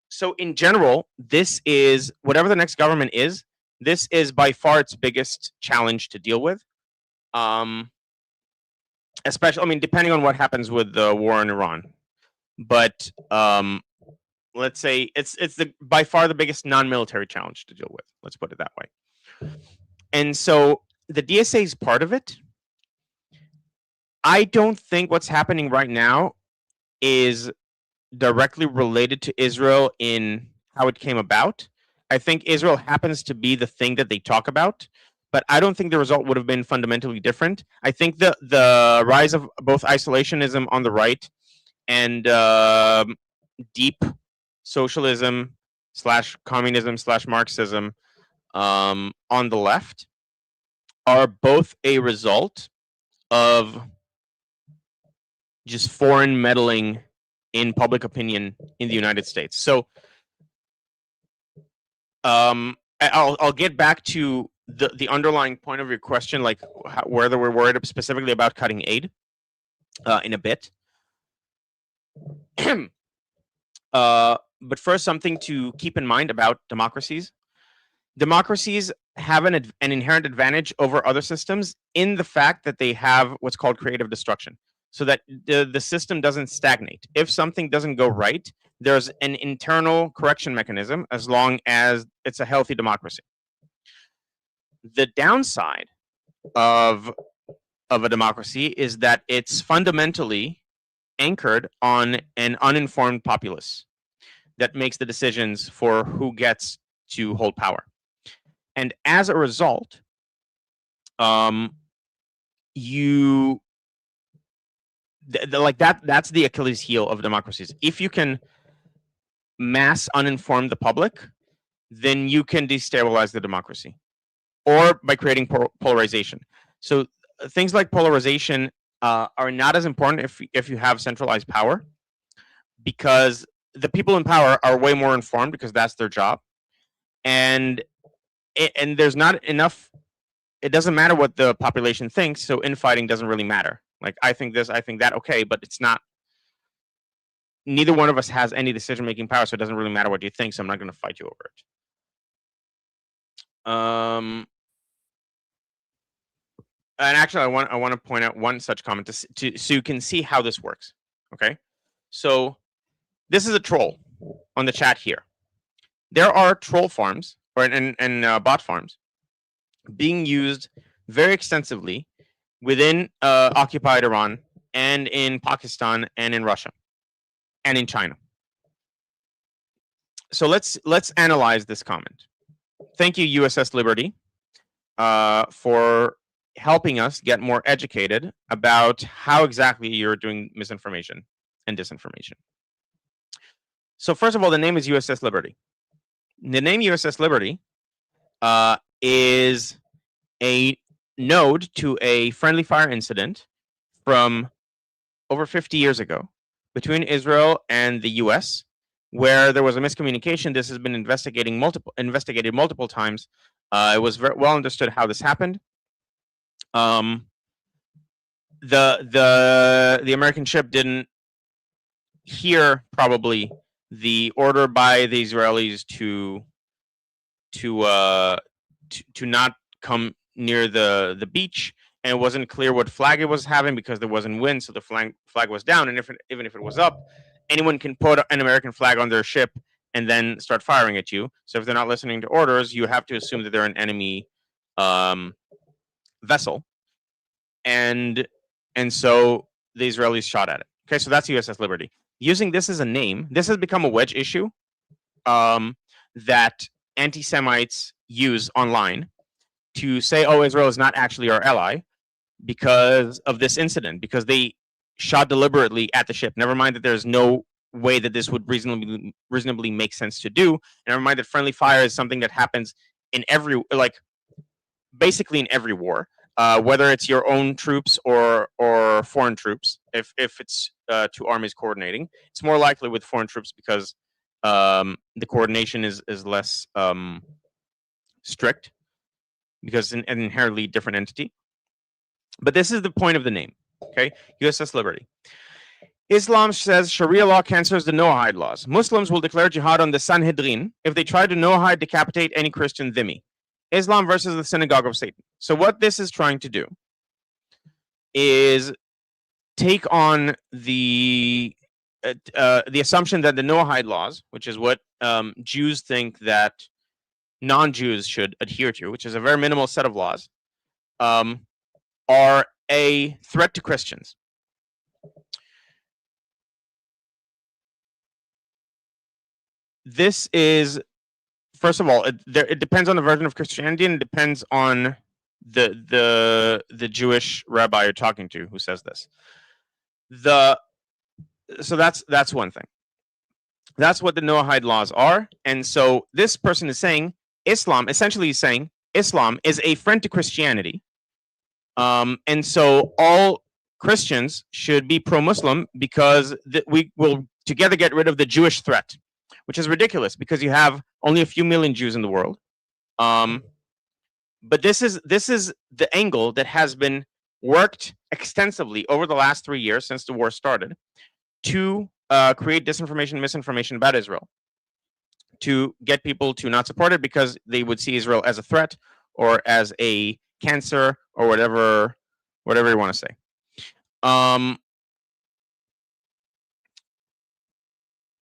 So in general, this is whatever the next government is. This is by far its biggest challenge to deal with. Especially, depending on what happens with the war in Iran, but let's say it's by far the biggest non-military challenge to deal with. Let's put it that way. And so the DSA is part of it. I don't think what's happening right now is directly related to Israel in how it came about. I think Israel happens to be the thing that they talk about, but I don't think the result would have been fundamentally different. I think the rise of both isolationism on the right and deep socialism / communism / Marxism on the left are both a result of just foreign meddling in public opinion in the United States. So I'll get back to the underlying point of your question, like whether we're worried specifically about cutting aid in a bit. But first, something to keep in mind about democracies. Democracies have an inherent advantage over other systems in the fact that they have what's called creative destruction, so that the system doesn't stagnate. If something doesn't go right, there's an internal correction mechanism as long as it's a healthy democracy. The downside of a democracy is that it's fundamentally anchored on an uninformed populace that makes the decisions for who gets to hold power. And as a result, that's the Achilles heel of democracies. If you can mass uninform the public, then you can destabilize the democracy, or by creating polarization. So things like polarization are not as important if you have centralized power, because the people in power are way more informed because that's their job, and there's not enough. It doesn't matter what the population thinks, so infighting doesn't really matter. Like, I think this, I think that, okay, but it's not. Neither one of us has any decision-making power, so it doesn't really matter what you think. So I'm not going to fight you over it. and actually, I want to point out one such comment so you can see how this works. Okay, so this is a troll on the chat here. There are troll farms and bot farms being used very extensively within occupied Iran and in Pakistan and in Russia and in China. So let's analyze this comment. Thank you, USS Liberty, for helping us get more educated about how exactly you're doing misinformation and disinformation. So first of all, the name is USS Liberty. The name USS Liberty is a node to a friendly fire incident from over 50 years ago between Israel and the US, where there was a miscommunication. This has been investigated multiple times. It was very well understood how this happened. The American ship didn't hear probably the order by the Israelis to not come near the beach, and it wasn't clear what flag it was having because there wasn't wind, so the flag was down. And even if it was up, anyone can put an American flag on their ship and then start firing at you. So if they're not listening to orders, you have to assume that they're an enemy vessel, and so the Israelis shot at it. Okay, so that's USS Liberty. Using this as a name, this has become a wedge issue that anti-Semites use online to say, oh, Israel is not actually our ally because of this incident, because they shot deliberately at the ship. Never mind that there's no way that this would reasonably make sense to do. Never mind that friendly fire is something that happens in basically in every war, whether it's your own troops or foreign troops. If it's two armies coordinating, it's more likely with foreign troops because the coordination is less strict, because it's an inherently different entity. But this is the point of the name. Okay, USS Liberty. Islam says Sharia law cancels the Noahide laws. Muslims will declare jihad on the Sanhedrin if they try to Noahide decapitate any Christian dhimmi. Islam versus the synagogue of Satan. So what this is trying to do is take on the assumption that the Noahide laws, which is what Jews think that non-Jews should adhere to, which is a very minimal set of laws, are a threat to Christians. This is, first of all, it depends on the version of Christianity, and it depends on the Jewish rabbi you're talking to who says this. So that's one thing. That's what the Noahide laws are, and so this person is saying Islam essentially is saying Islam is a friend to Christianity, and so all Christians should be pro-Muslim because we will together get rid of the Jewish threat, which is ridiculous because you have only a few million Jews in the world. But this is the angle that has been worked extensively over the last 3 years since the war started to create disinformation, misinformation about Israel, to get people to not support it because they would see Israel as a threat or as a cancer or whatever you want to say.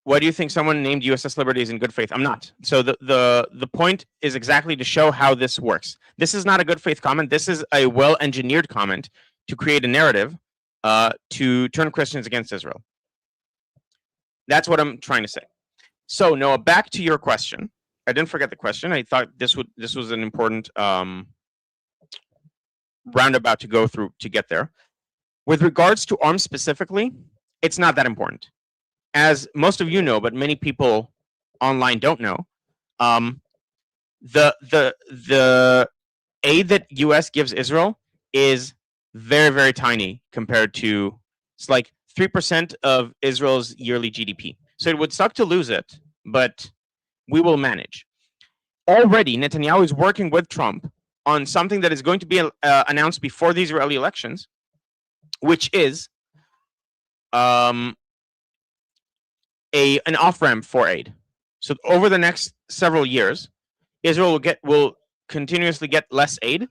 Why do you think someone named USS Liberty is in good faith? I'm not. So the point is exactly to show how this works. This is not a good faith comment. This is a well-engineered comment to create a narrative to turn Christians against Israel. That's what I'm trying to say. So Noah, back to your question. I didn't forget the question. I thought this was an important roundabout to go through to get there. With regards to arms specifically, it's not that important. As most of you know, but many people online don't know, the aid that U.S. gives Israel is very, very tiny compared to, it's like 3% of Israel's yearly GDP. So it would suck to lose it, but we will manage. Already, Netanyahu is working with Trump on something that is going to be announced before the Israeli elections, which is an off-ramp for aid. So over the next several years, Israel will continuously get less aid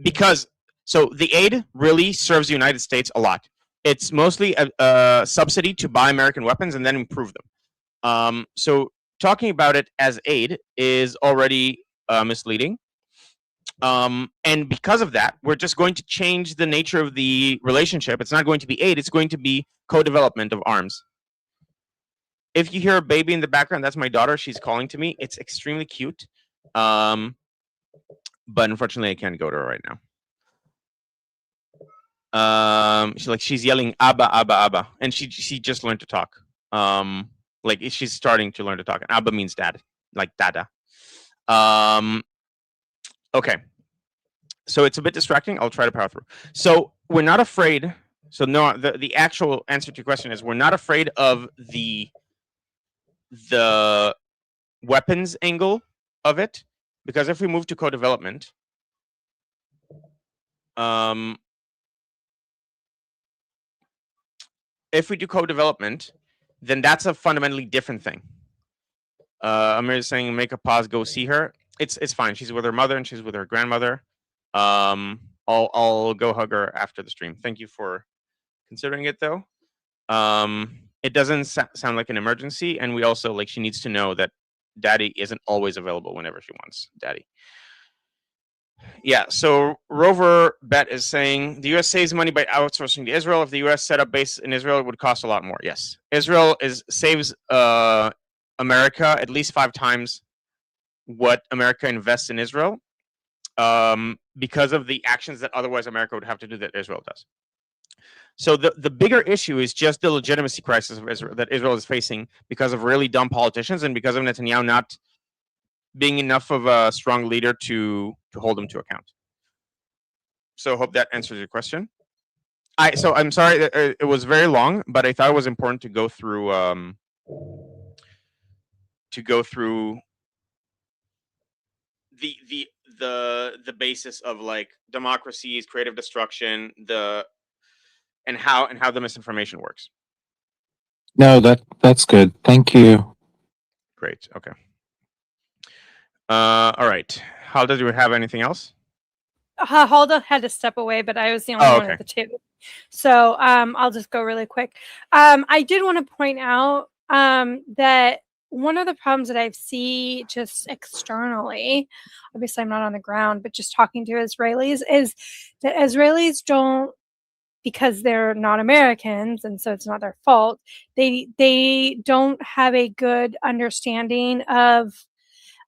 because So the aid really serves the United States a lot. It's mostly a subsidy to buy American weapons and then improve them. So talking about it as aid is already misleading. And because of that, we're just going to change the nature of the relationship. It's not going to be aid, it's going to be co-development of arms. If you hear a baby in the background, that's my daughter. She's calling to me. It's extremely cute. But unfortunately, I can't go to her right now. She's yelling Abba, Abba, Abba. And she just learned to talk. Like she's starting to learn to talk. And Abba means dad, like Dada. Okay. So it's a bit distracting. I'll try to power through. So we're not afraid. So no, the actual answer to your question is we're not afraid of the weapons angle of it, because if we move to co-development, if we do co-development, then that's a fundamentally different thing. Amir is saying make a pause, go see her. It's fine. She's with her mother and she's with her grandmother. I'll go hug her after the stream. Thank you for considering it though. It doesn't sound like an emergency, and we also she needs to know that daddy isn't always available whenever she wants daddy. Yeah, so Rover Bet is saying the US saves money by outsourcing to Israel. If the US set up base in Israel, it would cost a lot more. Yes. Israel saves America at least 5 times what America invests in Israel, because of the actions that otherwise America would have to do that Israel does. So the bigger issue is just the legitimacy crisis of Israel that Israel is facing because of really dumb politicians and because of Netanyahu not being enough of a strong leader to hold them to account. So hope that answers your question. So I'm sorry that it was very long, but I thought it was important to go through the basis of democracies, creative destruction, and how the misinformation works. No, that's good. Thank you. Great. Okay. All right. Halda, do we have anything else? Halda had to step away, but I was the only one at the table. So I'll just go really quick. I did want to point out that one of the problems that I see just externally, obviously I'm not on the ground, but just talking to Israelis, is that Israelis don't, because they're not Americans, and so it's not their fault, they don't have a good understanding of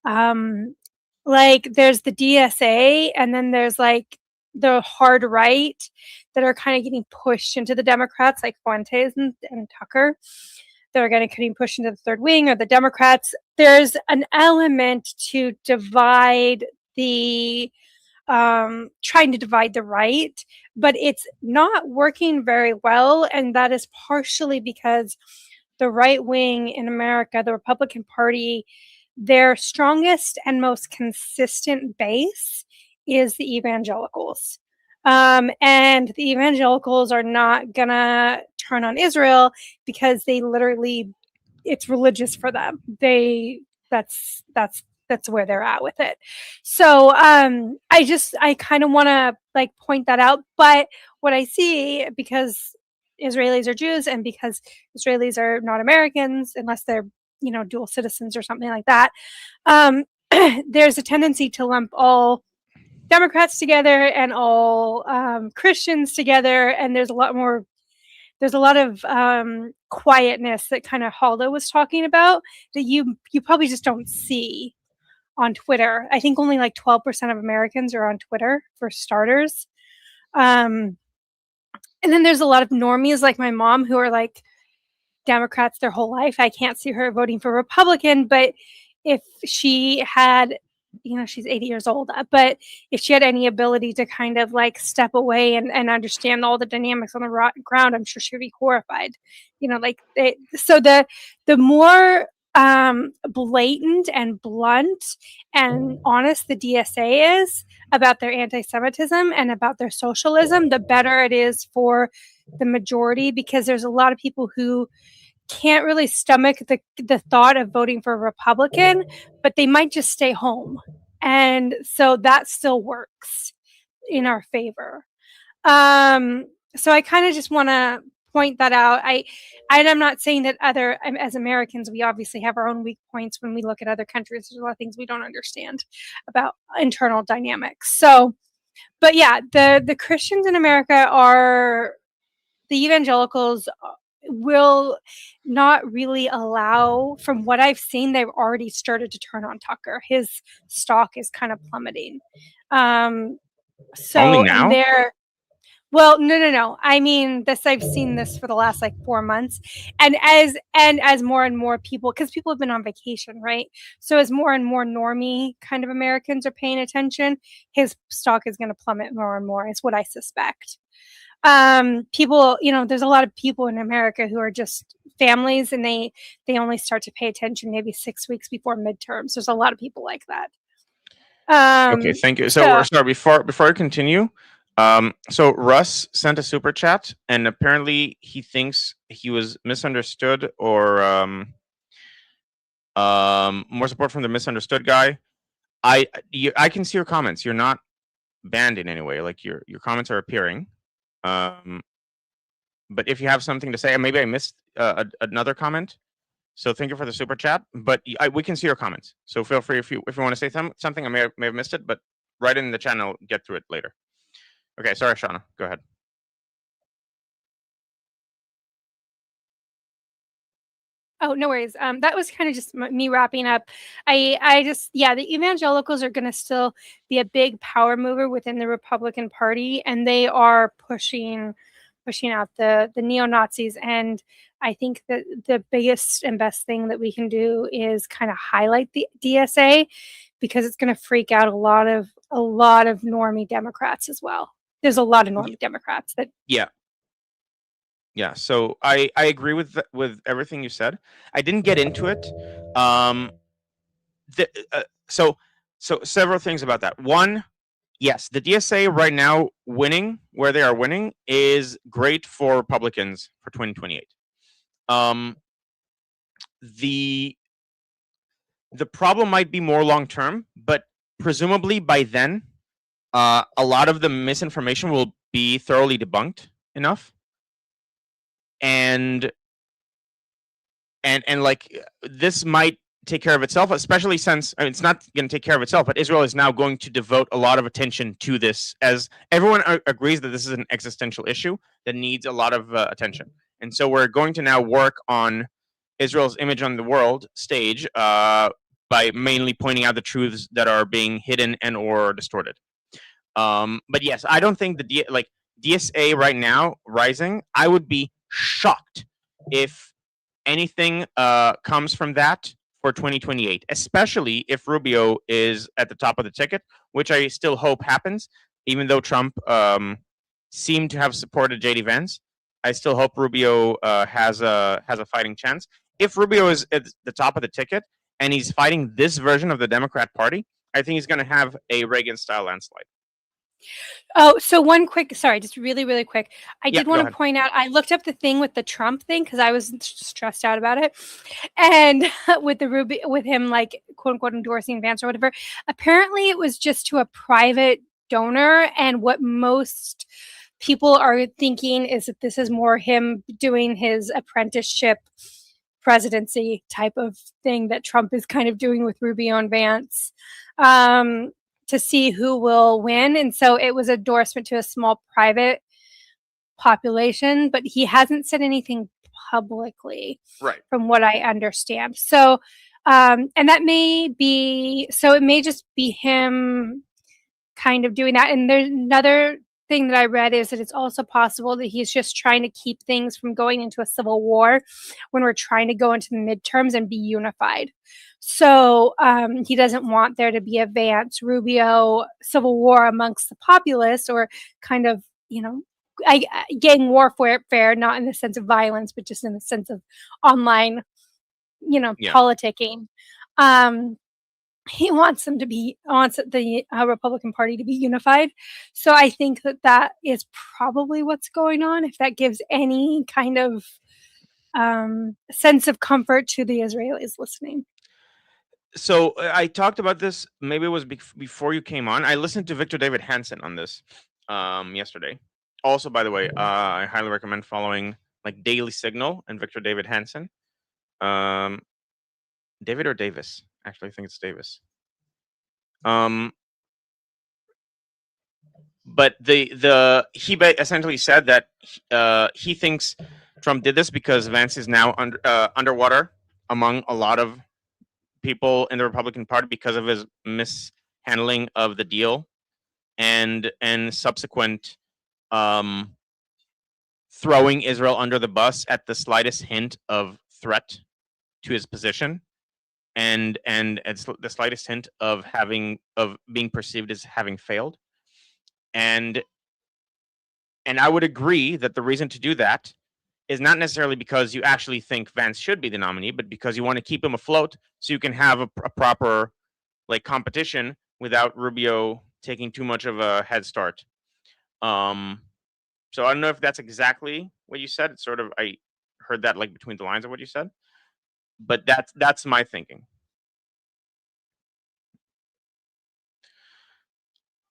there's the DSA, and then there's the hard right that are kind of getting pushed into the Democrats, like Fuentes and Tucker, that are getting pushed into the third wing or the Democrats. There's an element to divide the trying to divide the right, but it's not working very well, and that is partially because the right wing in America, the Republican Party, their strongest and most consistent base is the evangelicals. And the evangelicals are not gonna turn on Israel because they literally, it's religious for them. That's where they're at with it. So I kind of want to point that out. But what I see, because Israelis are Jews and because Israelis are not Americans unless they're dual citizens or something like that, there's a tendency to lump all Democrats together and all Christians together, and there's a lot of quietness that kind of Halda was talking about that you probably just don't see on Twitter. I think only 12% of Americans are on Twitter, for starters. And then there's a lot of normies like my mom who are Democrats their whole life. I can't see her voting for Republican, but if she had, she's 80 years old, but if she had any ability to kind of step away and understand all the dynamics on the ground, I'm sure she would be horrified. So the more blatant and blunt and honest the DSA is about their anti-Semitism and about their socialism, the better it is for the majority, because there's a lot of people who can't really stomach the thought of voting for a Republican, but they might just stay home. And so that still works. in our favor. So I kind of just want to point that out. I'm not saying that as Americans, we obviously have our own weak points when we look at other countries. There's a lot of things we don't understand about internal dynamics. So, but yeah, the Christians in America the evangelicals will not really allow, from what I've seen, they've already started to turn on Tucker. His stock is kind of plummeting. Only So, now? and they're, well, no. I mean, I've seen this for the last like 4 months, and as more and more people, because people have been on vacation, right? So as more and more normie kind of Americans are paying attention, his stock is going to plummet more and more. Is what I suspect. People, there's a lot of people in America who are just families, and they only start to pay attention maybe 6 weeks before midterms. There's a lot of people like that. Okay, thank you. So, sorry, before I continue, so Russ sent a super chat, and apparently he thinks he was misunderstood, or more support from the misunderstood guy. I can see your comments. You're not banned in any way. Like your comments are appearing. But if you have something to say, maybe I missed another comment. So thank you for the super chat. But we can see your comments. So feel free if you want to say something. I may have missed it, but write it in the channel. Get through it later. Okay, sorry, Shauna. Go ahead. Oh, no worries. That was kind of just me wrapping up. I just, the evangelicals are going to still be a big power mover within the Republican Party, and they are pushing out the neo-Nazis. And I think that the biggest and best thing that we can do is kind of highlight the DSA, because it's going to freak out a lot of normie Democrats as well. There's a lot of normie Democrats that Yeah, so I agree with everything you said. I didn't get into it. So several things about that. One, yes, the DSA right now winning where they are winning is great for Republicans for 2028. The problem might be more long term, but presumably by then, a lot of the misinformation will be thoroughly debunked enough, and like this might take care of itself, especially since it's not going to take care of itself, but Israel is now going to devote a lot of attention to this, as everyone agrees that this is an existential issue that needs a lot of attention. And so we're going to now work on Israel's image on the world stage by mainly pointing out the truths that are being hidden and or distorted. But yes, I don't think the DSA right now rising, I would be shocked if anything comes from that for 2028, especially if Rubio is at the top of the ticket, which I still hope happens, even though Trump seemed to have supported JD Vance. I still hope Rubio has a fighting chance. If Rubio is at the top of the ticket and he's fighting this version of the Democrat Party, I think he's going to have a Reagan-style landslide. Oh, so one quick, sorry, just really, really quick. I Yeah, did want go to ahead. point out, I looked up the thing with the Trump thing because I was stressed out about it. And with him, like, quote unquote, endorsing Vance or whatever, apparently it was just to a private donor. And what most people are thinking is that this is more him doing his apprenticeship presidency type of thing that Trump is kind of doing with Rubio and Vance. To see who will win. And so it was endorsement to a small private population, but he hasn't said anything publicly, right, from what I understand. So, and that may be, so it may just be him kind of doing that. And there's another thing that I read is that it's also possible that he's just trying to keep things from going into a civil war when we're trying to go into the midterms and be unified. So he doesn't want there to be a Vance Rubio civil war amongst the populace, or kind of, gang warfare, not in the sense of violence, but just in the sense of online, politicking. He wants the Republican Party to be unified. So I think that is probably what's going on, if that gives any kind of sense of comfort to the Israelis listening. So I talked about this. Maybe it was before you came on. I listened to Victor David Hansen on this yesterday. Also, by the way, I highly recommend following like Daily Signal and Victor David Hansen. David or Davis? Actually, I think it's Davis. But he essentially said that he thinks Trump did this because Vance is now underwater among a lot of people in the Republican Party because of his mishandling of the deal and subsequent throwing Israel under the bus at the slightest hint of threat to his position, and it's the slightest hint of being perceived as having failed. And I would agree that the reason to do that is not necessarily because you actually think Vance should be the nominee, but because you want to keep him afloat so you can have a proper like competition without Rubio taking too much of a head start. So I don't know if that's exactly what you said. It's sort of, I heard that like between the lines of what you said, but that's my thinking.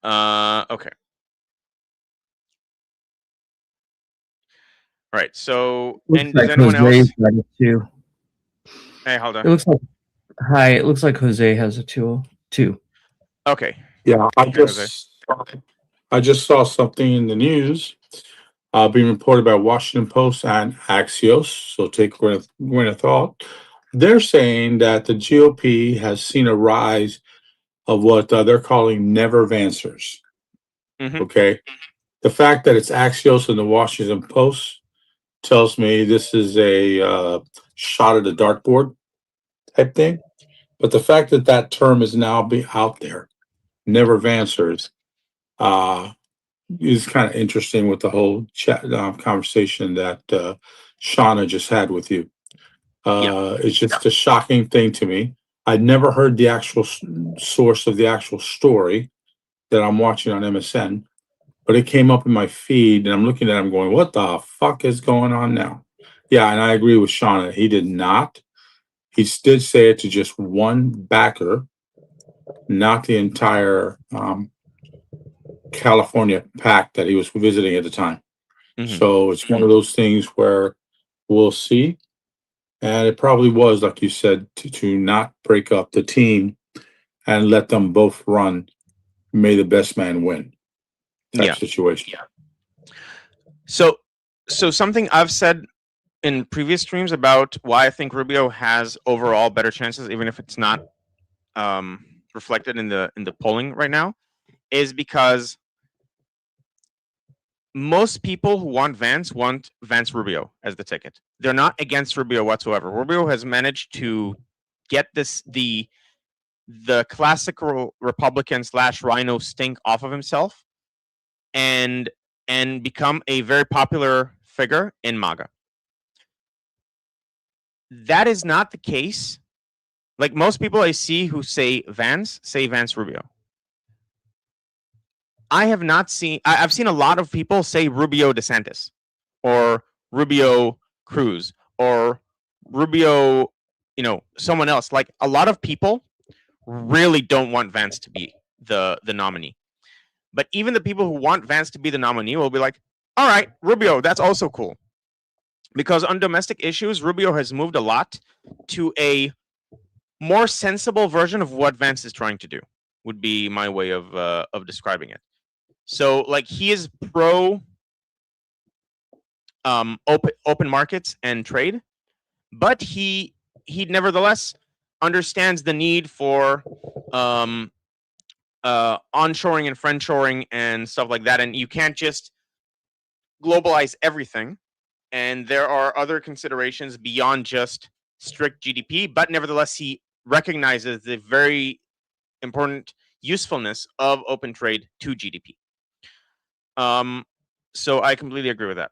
Okay. All right. So, Looks and does like anyone else? Jose's got it too. Hey, hold on. It looks like hi. It looks like Jose has a tool too. Okay. Yeah, Thank you, Jose. I just saw something in the news being reported by Washington Post and Axios. So take a grain of thought. They're saying that the GOP has seen a rise of what they're calling never Vancers. Mhm. Okay, the fact that it's Axios and the Washington Post tells me this is a shot at the dartboard type thing. But the fact that that term is now be out there, never Vancers, is kind of interesting with the whole chat conversation that Shauna just had with you. It's just a shocking thing to me. I'd never heard the actual source of the actual story that I'm watching on MSN, but it came up in my feed, and I'm looking at it, I'm going, what the fuck is going on now? Yeah, and I agree with Shauna. He did not. He did say it to just one backer, not the entire California pack that he was visiting at the time. Mhm. So it's one of those things where we'll see. And it probably was, like you said, to not break up the team and let them both run. May the best man win type situation. So something I've said in previous streams about why I think Rubio has overall better chances, even if it's not reflected in the polling right now, is because most people who want Vance Rubio as the ticket. They're not against Rubio whatsoever. Rubio has managed to get the classical Republican / Rhino stink off of himself and become a very popular figure in MAGA. That is not the case. Like most people I see who say Vance Rubio. I have not seen. I've seen a lot of people say Rubio DeSantis, or Rubio Cruz, or Rubio, someone else. Like a lot of people really don't want Vance to be the nominee. But even the people who want Vance to be the nominee will be like, all right, Rubio, that's also cool. Because on domestic issues, Rubio has moved a lot to a more sensible version of what Vance is trying to do, would be my way of describing it. So like he is pro open markets and trade, but he nevertheless understands the need for onshoring and friendshoring and stuff like that, and you can't just globalize everything, and there are other considerations beyond just strict GDP, but nevertheless he recognizes the very important usefulness of open trade to GDP. So I completely agree with that.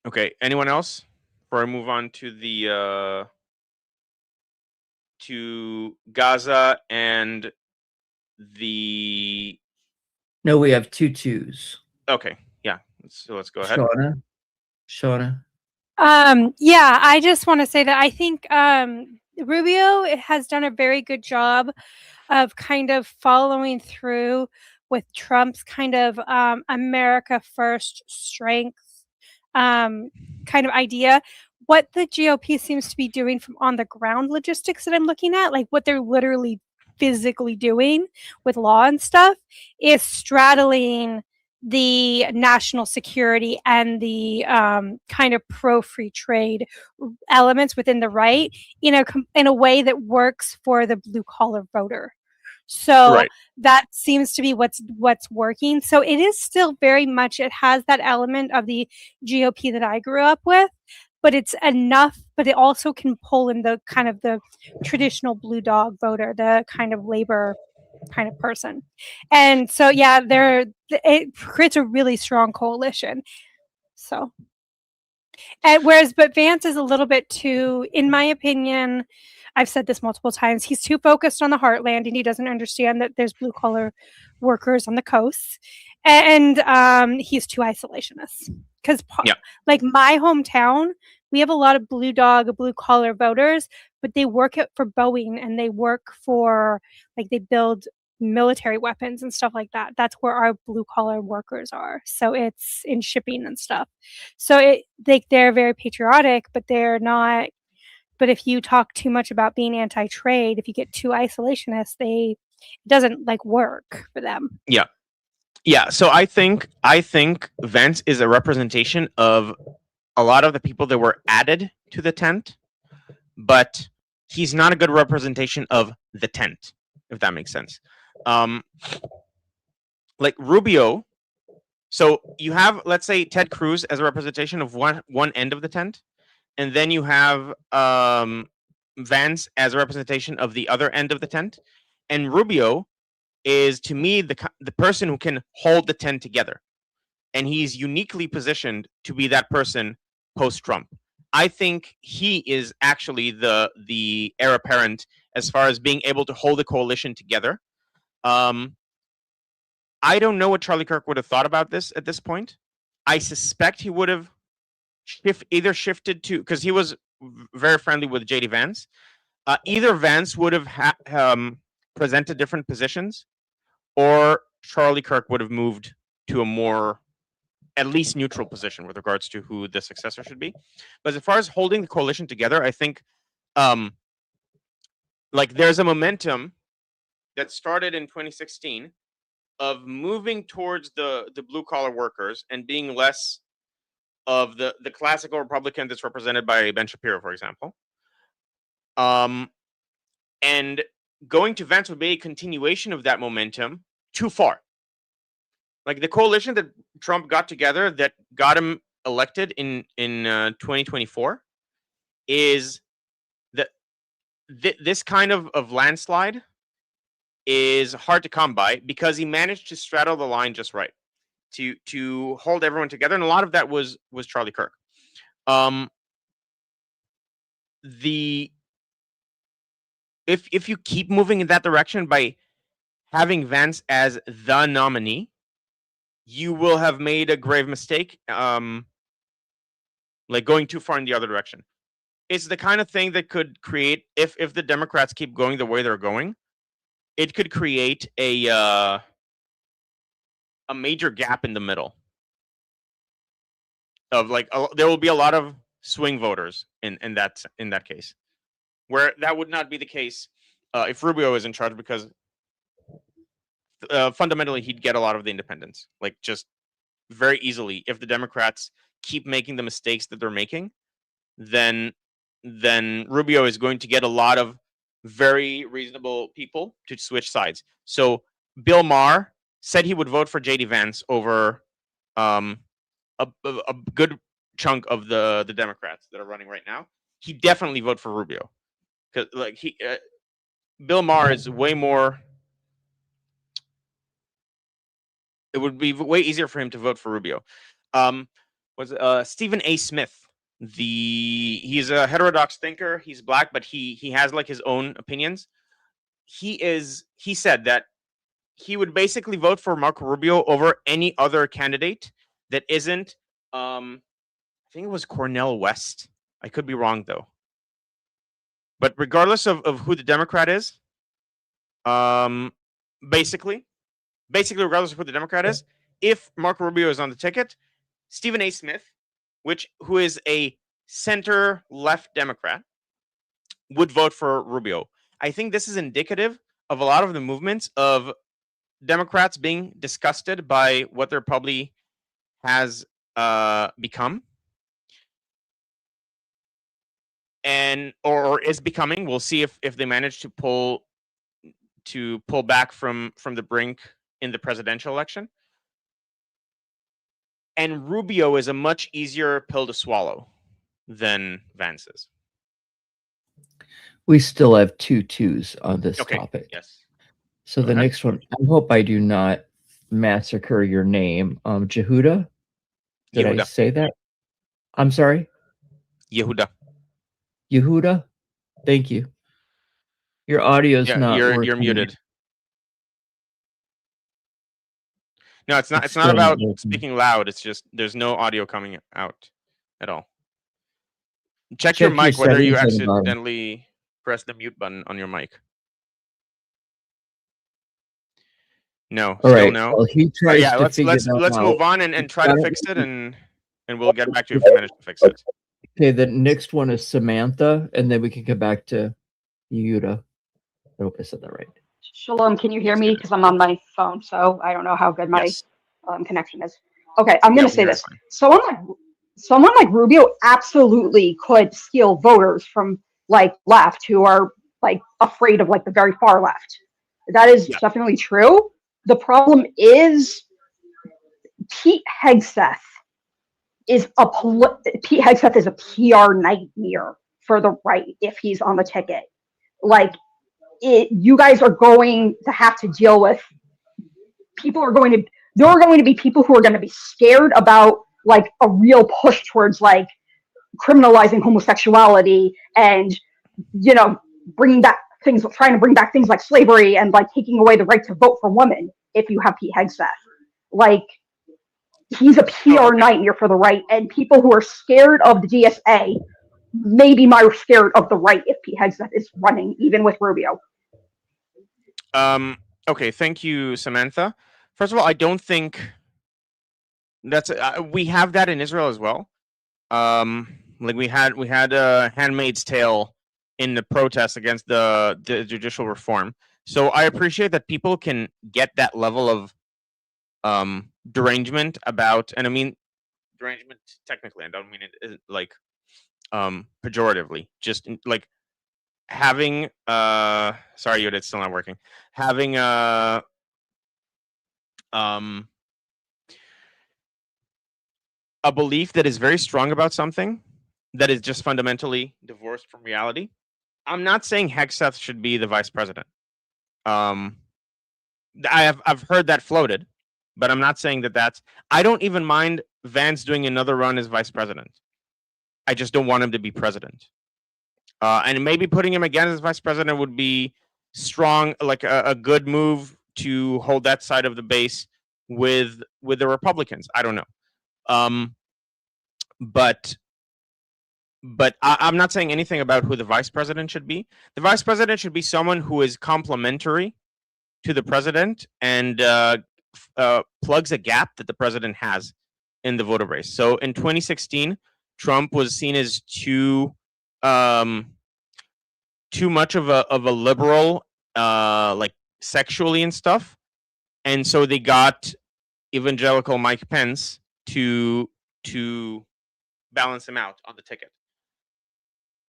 Okay, anyone else before I move on to the to Gaza and the No, we have two twos. okay, yeah. So let's go ahead. Shauna. Yeah, I just want to say that I think Rubio has done a very good job of kind of following through with Trump's kind of America first strength kind of idea. What the GOP seems to be doing from on the ground logistics that I'm looking at, like what they're literally physically doing with law and stuff, is straddling the national security and the kind of pro free trade elements within the right in a way that works for the blue collar voter. So Right. that seems to be what's working. So it is still very much, it has that element of the GOP that I grew up with, but it's enough, but it also can pull in the kind of the traditional blue dog voter, the kind of labor kind of person. And so yeah, it creates a really strong coalition. So but Vance is a little bit too, in my opinion, I've said this multiple times, he's too focused on the heartland and he doesn't understand that there's blue collar workers on the coast. And he's too isolationist. Because, Yeah. like my hometown, we have a lot of blue collar voters, but they work for Boeing and they work for, like, they build military weapons and stuff like that. That's where our blue collar workers are. So it's in shipping and stuff. So they're very patriotic, but they're not. But if you talk too much about being anti-trade, if you get too isolationist, it doesn't like work for them. Yeah. So I think Vance is a representation of a lot of the people that were added to the tent, but he's not a good representation of the tent, if that makes sense. Like Rubio. So you have, let's say, Ted Cruz as a representation of one end of the tent, and then you have Vance as a representation of the other end of the tent, and Rubio is, to me, the person who can hold the tent together, and he's uniquely positioned to be that person post Trump. I think he is actually the heir apparent as far as being able to hold the coalition together. I don't know what Charlie Kirk would have thought about this at this point. I suspect he would have either shifted to, because he was very friendly with JD Vance. Either Vance would have presented different positions, or Charlie Kirk would have moved to a more, at least, neutral position with regards to who the successor should be. But as far as holding the coalition together, I think like there's a momentum that started in 2016 of moving towards the blue collar workers and being less of the classical Republican that's represented by Ben Shapiro, for example. And going to Vance would be a continuation of that momentum too far. Like the coalition that Trump got together that got him elected in 2024 is that this kind of landslide is hard to come by, because he managed to straddle the line just right to hold everyone together, and a lot of that was Charlie Kirk. If you keep moving in that direction by having Vance as the nominee, you will have made a grave mistake, like going too far in the other direction. It's the kind of thing that could create, if the Democrats keep going the way they're going, it could create a major gap in the middle of, like, there will be a lot of swing voters in that case, where that would not be the case if Rubio is in charge, because fundamentally he'd get a lot of the independents, like, just very easily. If the Democrats keep making the mistakes that they're making, then Rubio is going to get a lot of very reasonable people to switch sides. So Bill Maher said he would vote for JD Vance over a good chunk of the Democrats that are running right now. He definitely vote for Rubio, because like Bill Maher is way more. It would be way easier for him to vote for Rubio. Was Stephen A. Smith? He's a heterodox thinker. He's black, but he has, like, his own opinions. He said that he would basically vote for Marco Rubio over any other candidate that isn't I think it was Cornel West. I could be wrong though. But regardless of who the Democrat is, basically, regardless of who the Democrat is, if Marco Rubio is on the ticket, Stephen A. Smith, who is a center left Democrat, would vote for Rubio. I think this is indicative of a lot of the movements of Democrats being disgusted by what their party has become, and or is becoming. We'll see if they manage to pull back from the brink in the presidential election. And Rubio is a much easier pill to swallow than Vance is. We still have 2 twos on this Okay. topic. Yes. So Go the ahead. next one, I hope I do not massacre your name. Jehuda? Did I Yehuda. say that? I'm sorry? Yehuda. Yehuda? Thank you. Your audio's Yeah, not you're working. muted. No, it's not. It's It's not still not about working. speaking loud. It's just there's no audio coming out at all. Check your Check your mic whether you settings on the bottom. accidentally press the mute button on your mic. No, All still right. no. Well, he tries Yeah, to figure that let's out. move on and try to Got it. fix it, and we'll get back to you if we manage to fix it. Okay, the next one is Samantha, and then we can come back to Yehuda. I hope I said that right. Shalom, can you hear Yes, me? good. Because I'm on my phone, so I don't know how good my Yes. connection is. Okay, I'm Yeah, going we to say hear this. fine. Someone like Rubio absolutely could steal voters from like left who are like afraid of like the very far left. That is Yeah. definitely true. The problem is Pete Hegseth Pete Hegseth is a PR nightmare for the right if he's on the ticket. Like you guys are going to have to deal with there are going to be people who are going to be scared about like a real push towards like criminalizing homosexuality and trying to bring back things like slavery and like taking away the right to vote for women if you have Pete Hegseth. Like he's a PR nightmare for the right, and people who are scared of the DSA maybe more scared of the right if Pete Hegseth is running, even with Rubio. Okay, thank you, Samantha. First of all, I don't think that's we have that in Israel as well. Like we had Handmaid's Tale in the protest against the judicial reform. So I appreciate that people can get that level of derangement about, and I mean derangement technically. I don't mean it like pejoratively. Just like having sorry, Yoda, it's still not working. Having a belief that is very strong about something that is just fundamentally divorced from reality. I'm not saying Hegseth should be the vice president. I've heard that floated, but I'm not saying that's. I don't even mind Vance doing another run as vice president. I just don't want him to be president. And maybe putting him again as vice president would be strong, like a good move to hold that side of the base with the Republicans. I don't know. But I'm not saying anything about who the vice president should be. The vice president should be someone who is complementary to the president and plugs a gap that the president has in the voter base. So in 2016, Trump was seen as too much of a liberal, like sexually and stuff, and so they got evangelical Mike Pence to balance him out on the ticket.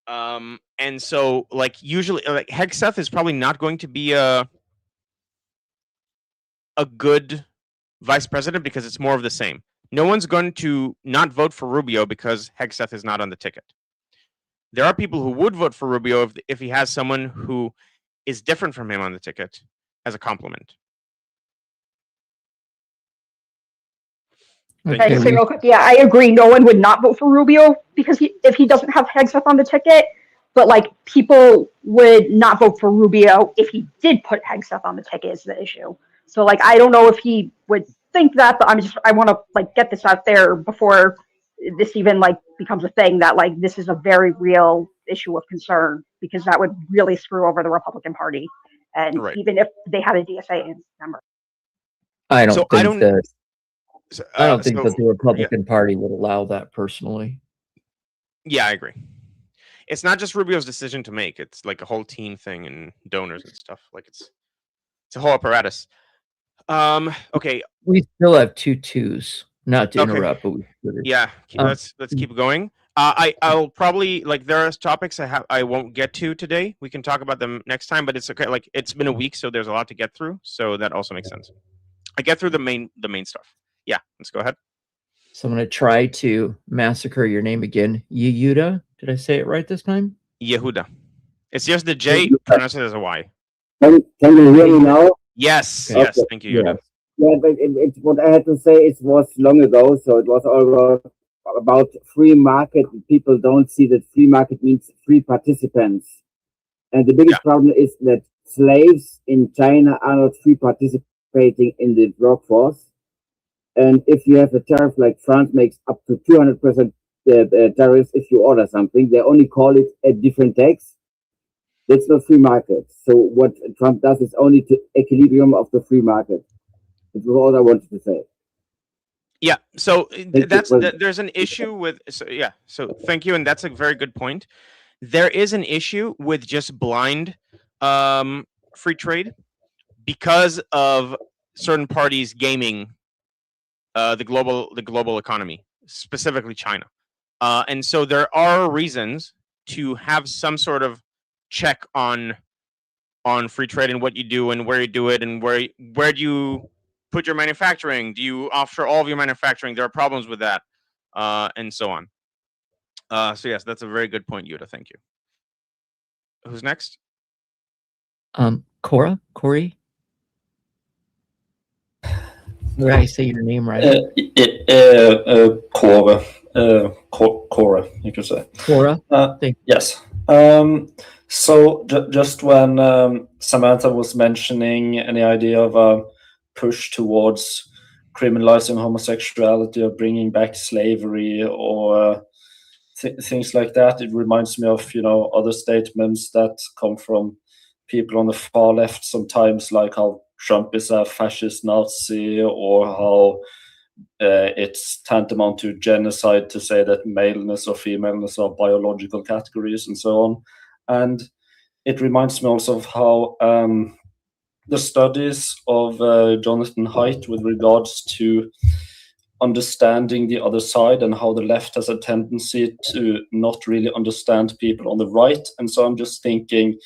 And so like usually like Hegseth is probably not going to be a good vice president because it's more of the same. No one's going to not vote for Rubio because Hegseth is not on the ticket. There are people who would vote for Rubio if he has someone who is different from him on the ticket as a compliment. Can I just say real quick? Yeah, I agree. No one would not vote for Rubio because if he doesn't have Hegseth on the ticket, but like people would not vote for Rubio if he did put Hegseth on the ticket is the issue. So like I don't know if he would think that, but I want to like get this out there before this even like becomes a thing that like this is a very real issue of concern, because that would really screw over the Republican Party, and Right. even if they had a DSA member. I So don't think that I don't think so, that the yeah, Republican Party would allow that personally. yeah, I agree. It's not just Rubio's decision to make. It's like a whole team thing and donors and stuff. Like it's a whole apparatus. Okay. We still have 2 twos. Not to Okay. interrupt, but we should. Yeah, let's keep going. I'll probably like there are topics I won't get to today. We can talk about them next time, but it's okay. Like it's been a week, so there's a lot to get through. So that also makes sense. I get through the main stuff. Yeah, let's go ahead. So I'm going to try to massacre your name again. Yehuda? Did I say it right this time? Yehuda. It's just the J pronounced it as a Y. Can you hear me now? Yes, Okay. yes. Thank you, Yehuda. Yeah, but it's what I had to say. It was long ago, so it was all about free market. People don't see that free market means free participants, and the biggest problem is that slaves in China are not free participating in the workforce. And if you have a tariff like France makes up to 200% tariffs if you order something, they only call it a different tax. That's not free market. So what Trump does is only to equilibrium of the free market. That's all I wanted to say. Yeah, so there's an issue with so thank you, and that's a very good point. There is an issue with just blind free trade because of certain parties gaming the global economy, specifically China, and so there are reasons to have some sort of check on free trade and what you do and where you do it and where do you put your manufacturing? Do you offshore all of your manufacturing? There are problems with that, and so on. So yes, that's a very good point, Yuta. Thank you. Who's next? Corey? Did I say your name right? Cora. Cora, you could say. Cora? Yes. So just when Samantha was mentioning any idea of a push towards criminalizing homosexuality or bringing back slavery or things like that, it reminds me of other statements that come from people on the far left sometimes, like how Trump is a fascist Nazi, or how it's tantamount to genocide to say that maleness or femaleness are biological categories and so on. And it reminds me also of how the studies of Jonathan Haidt with regards to understanding the other side and how the left has a tendency to not really understand people on the right. And so I'm just thinking,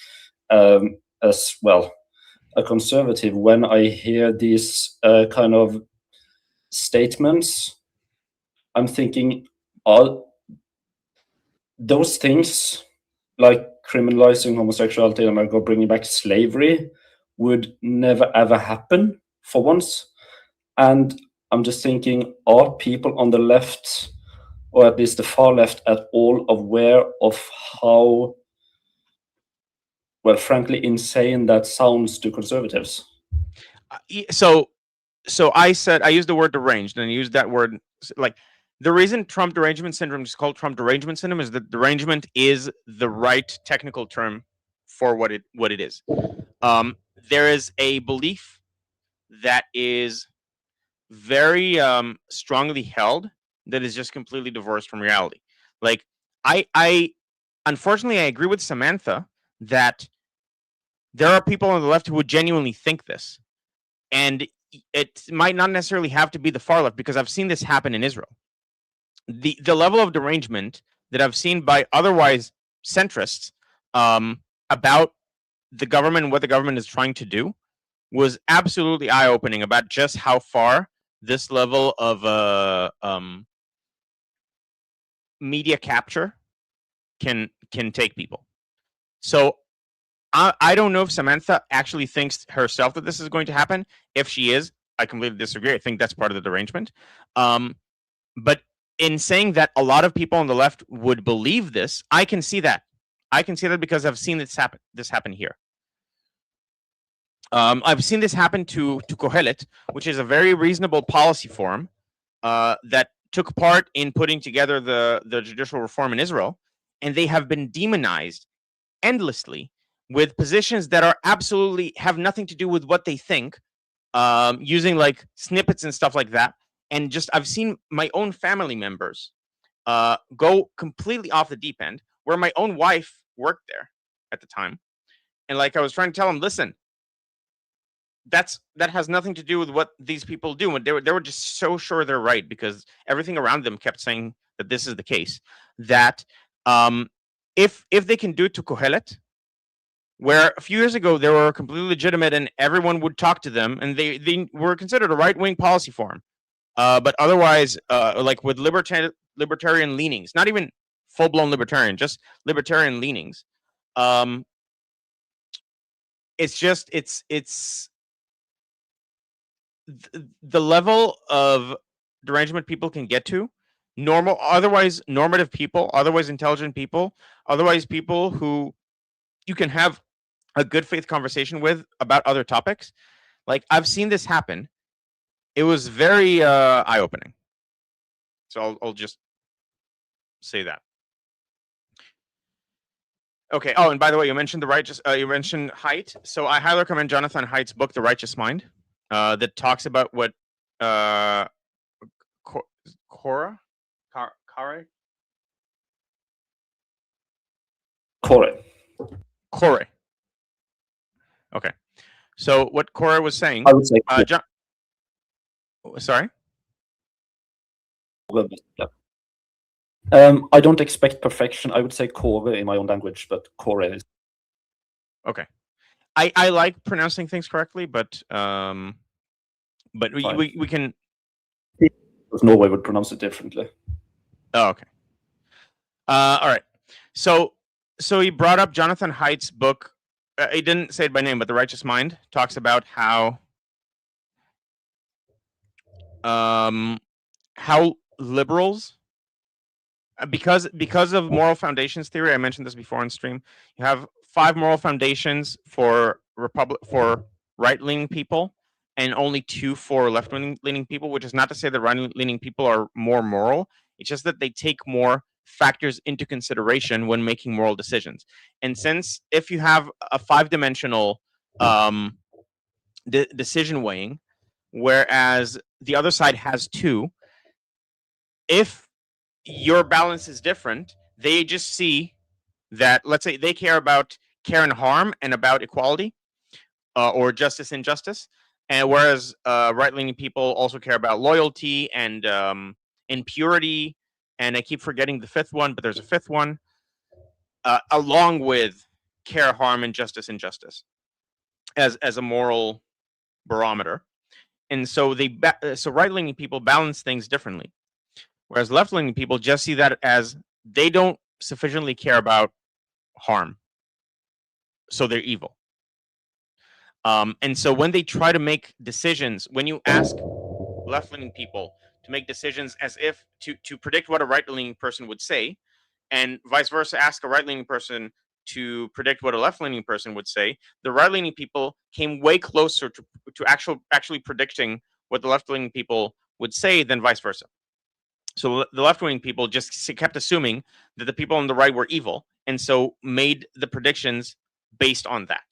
as well, a conservative, when I hear these kind of statements, I'm thinking, are those things like criminalizing homosexuality in America or bringing back slavery would never ever happen for once? And I'm just thinking, are people on the left, or at least the far left, at all aware of how, well, frankly, insane that sounds to conservatives? So I said, I used the word deranged, and I used that word like the reason Trump derangement syndrome is called Trump derangement syndrome is that derangement is the right technical term for what it is. There is a belief that is very strongly held that is just completely divorced from reality. Like I unfortunately I agree with Samantha that there are people on the left who would genuinely think this, and it might not necessarily have to be the far left, because I've seen this happen in Israel. The level of derangement that I've seen by otherwise centrists about the government and what the government is trying to do was absolutely eye-opening about just how far this level of media capture can take people. So I don't know if Samantha actually thinks herself that this is going to happen. If she is, I completely disagree. I think that's part of the derangement. But in saying that a lot of people on the left would believe this, I can see that. I can see that because I've seen this happen here. I've seen this happen to Kohelet, which is a very reasonable policy forum that took part in putting together the judicial reform in Israel, and they have been demonized endlessly with positions that are absolutely have nothing to do with what they think, using like snippets and stuff like that. And just I've seen my own family members go completely off the deep end, where my own wife worked there at the time. And like I was trying to tell them, listen, that has nothing to do with what these people do. And they were just so sure they're right, because everything around them kept saying that this is the case. That if they can do it to Kohelet, where a few years ago they were completely legitimate and everyone would talk to them, and they were considered a right-wing policy forum, but otherwise, like with libertarian leanings, not even full-blown libertarian, just libertarian leanings. It's the level of derangement people can get to, otherwise normative people, otherwise intelligent people, otherwise people who you can have a good faith conversation with about other topics. Like, I've seen this happen. It was very eye-opening. So I'll just say that. Okay. Oh, and by the way, you mentioned you mentioned Haidt. So I highly recommend Jonathan Haidt's book, The Righteous Mind, that talks about what Kare. Okay. So what Kare was saying, I would say sorry? I don't expect perfection. I would say core in my own language, but core is okay. I like pronouncing things correctly, but we can. Norway would pronounce it differently. Oh, okay. All right. So he brought up Jonathan Haidt's book. He didn't say it by name, but The Righteous Mind talks about how liberals, because of moral foundations theory, I mentioned this before on stream, you have 5 moral foundations for right-leaning people and only 2 for left-leaning people, which is not to say that right-leaning people are more moral. It's just that they take more factors into consideration when making moral decisions. And since if you have a 5-dimensional decision weighing, whereas the other side has 2, if your balance is different, they just see that, let's say they care about care and harm and about equality, or justice and injustice, and whereas right-leaning people also care about loyalty and purity, and I keep forgetting the 5th one, but there's a 5th one, along with care, harm, and justice and injustice as a moral barometer. And so so right-leaning people balance things differently, whereas left-leaning people just see that as they don't sufficiently care about harm, so they're evil. And so when they try to make decisions, when you ask left-leaning people to make decisions as if to predict what a right-leaning person would say, and vice versa, ask a right-leaning person to predict what a left-leaning person would say, the right-leaning people came way closer to actually predicting what the left-leaning people would say than vice versa. So the left-wing people just kept assuming that the people on the right were evil, and so made the predictions based on that.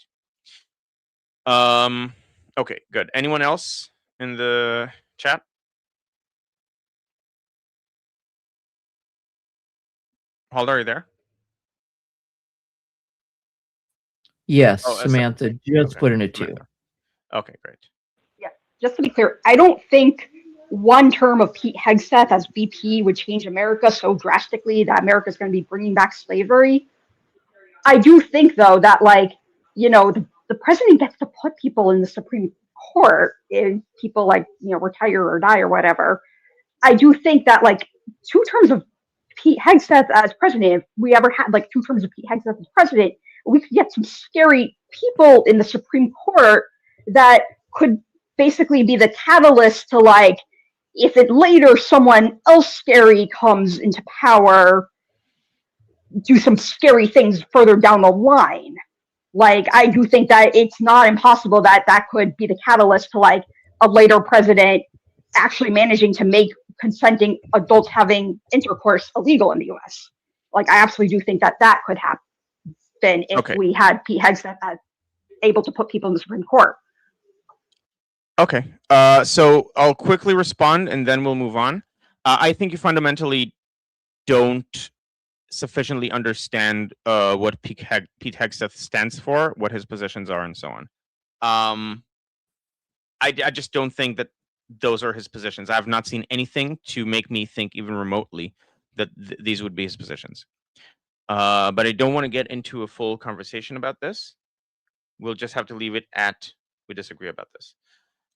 Okay, good. Anyone else in the chat? Halder, are you there? Yes, Oh, Samantha just put in a 2. Okay, great. Yeah, just to be clear, I don't think one term of Pete Hegseth as VP would change America so drastically that America is going to be bringing back slavery. I do think, though, that, like, you know, the president gets to put people in the Supreme Court if people, like, you know, retire or die or whatever. I do think that, like, 2 terms of Pete Hegseth as president, if we ever had, like, 2 terms of Pete Hegseth as president, we could get some scary people in the Supreme Court that could basically be the catalyst to, like, if it later someone else scary comes into power, do some scary things further down the line. Like, I do think that it's not impossible that that could be the catalyst to, like, a later president actually managing to make consenting adults having intercourse illegal in the U.S. Like, I absolutely do think that that could happen if we had Pete Hegseth able to put people in the Supreme Court. Okay. So I'll quickly respond and then we'll move on. I think you fundamentally don't sufficiently understand what Pete Hegseth stands for, what his positions are, and so on. I just don't think that those are his positions. I have not seen anything to make me think even remotely that these would be his positions. But I don't want to get into a full conversation about this. We'll just have to leave it at we disagree about this.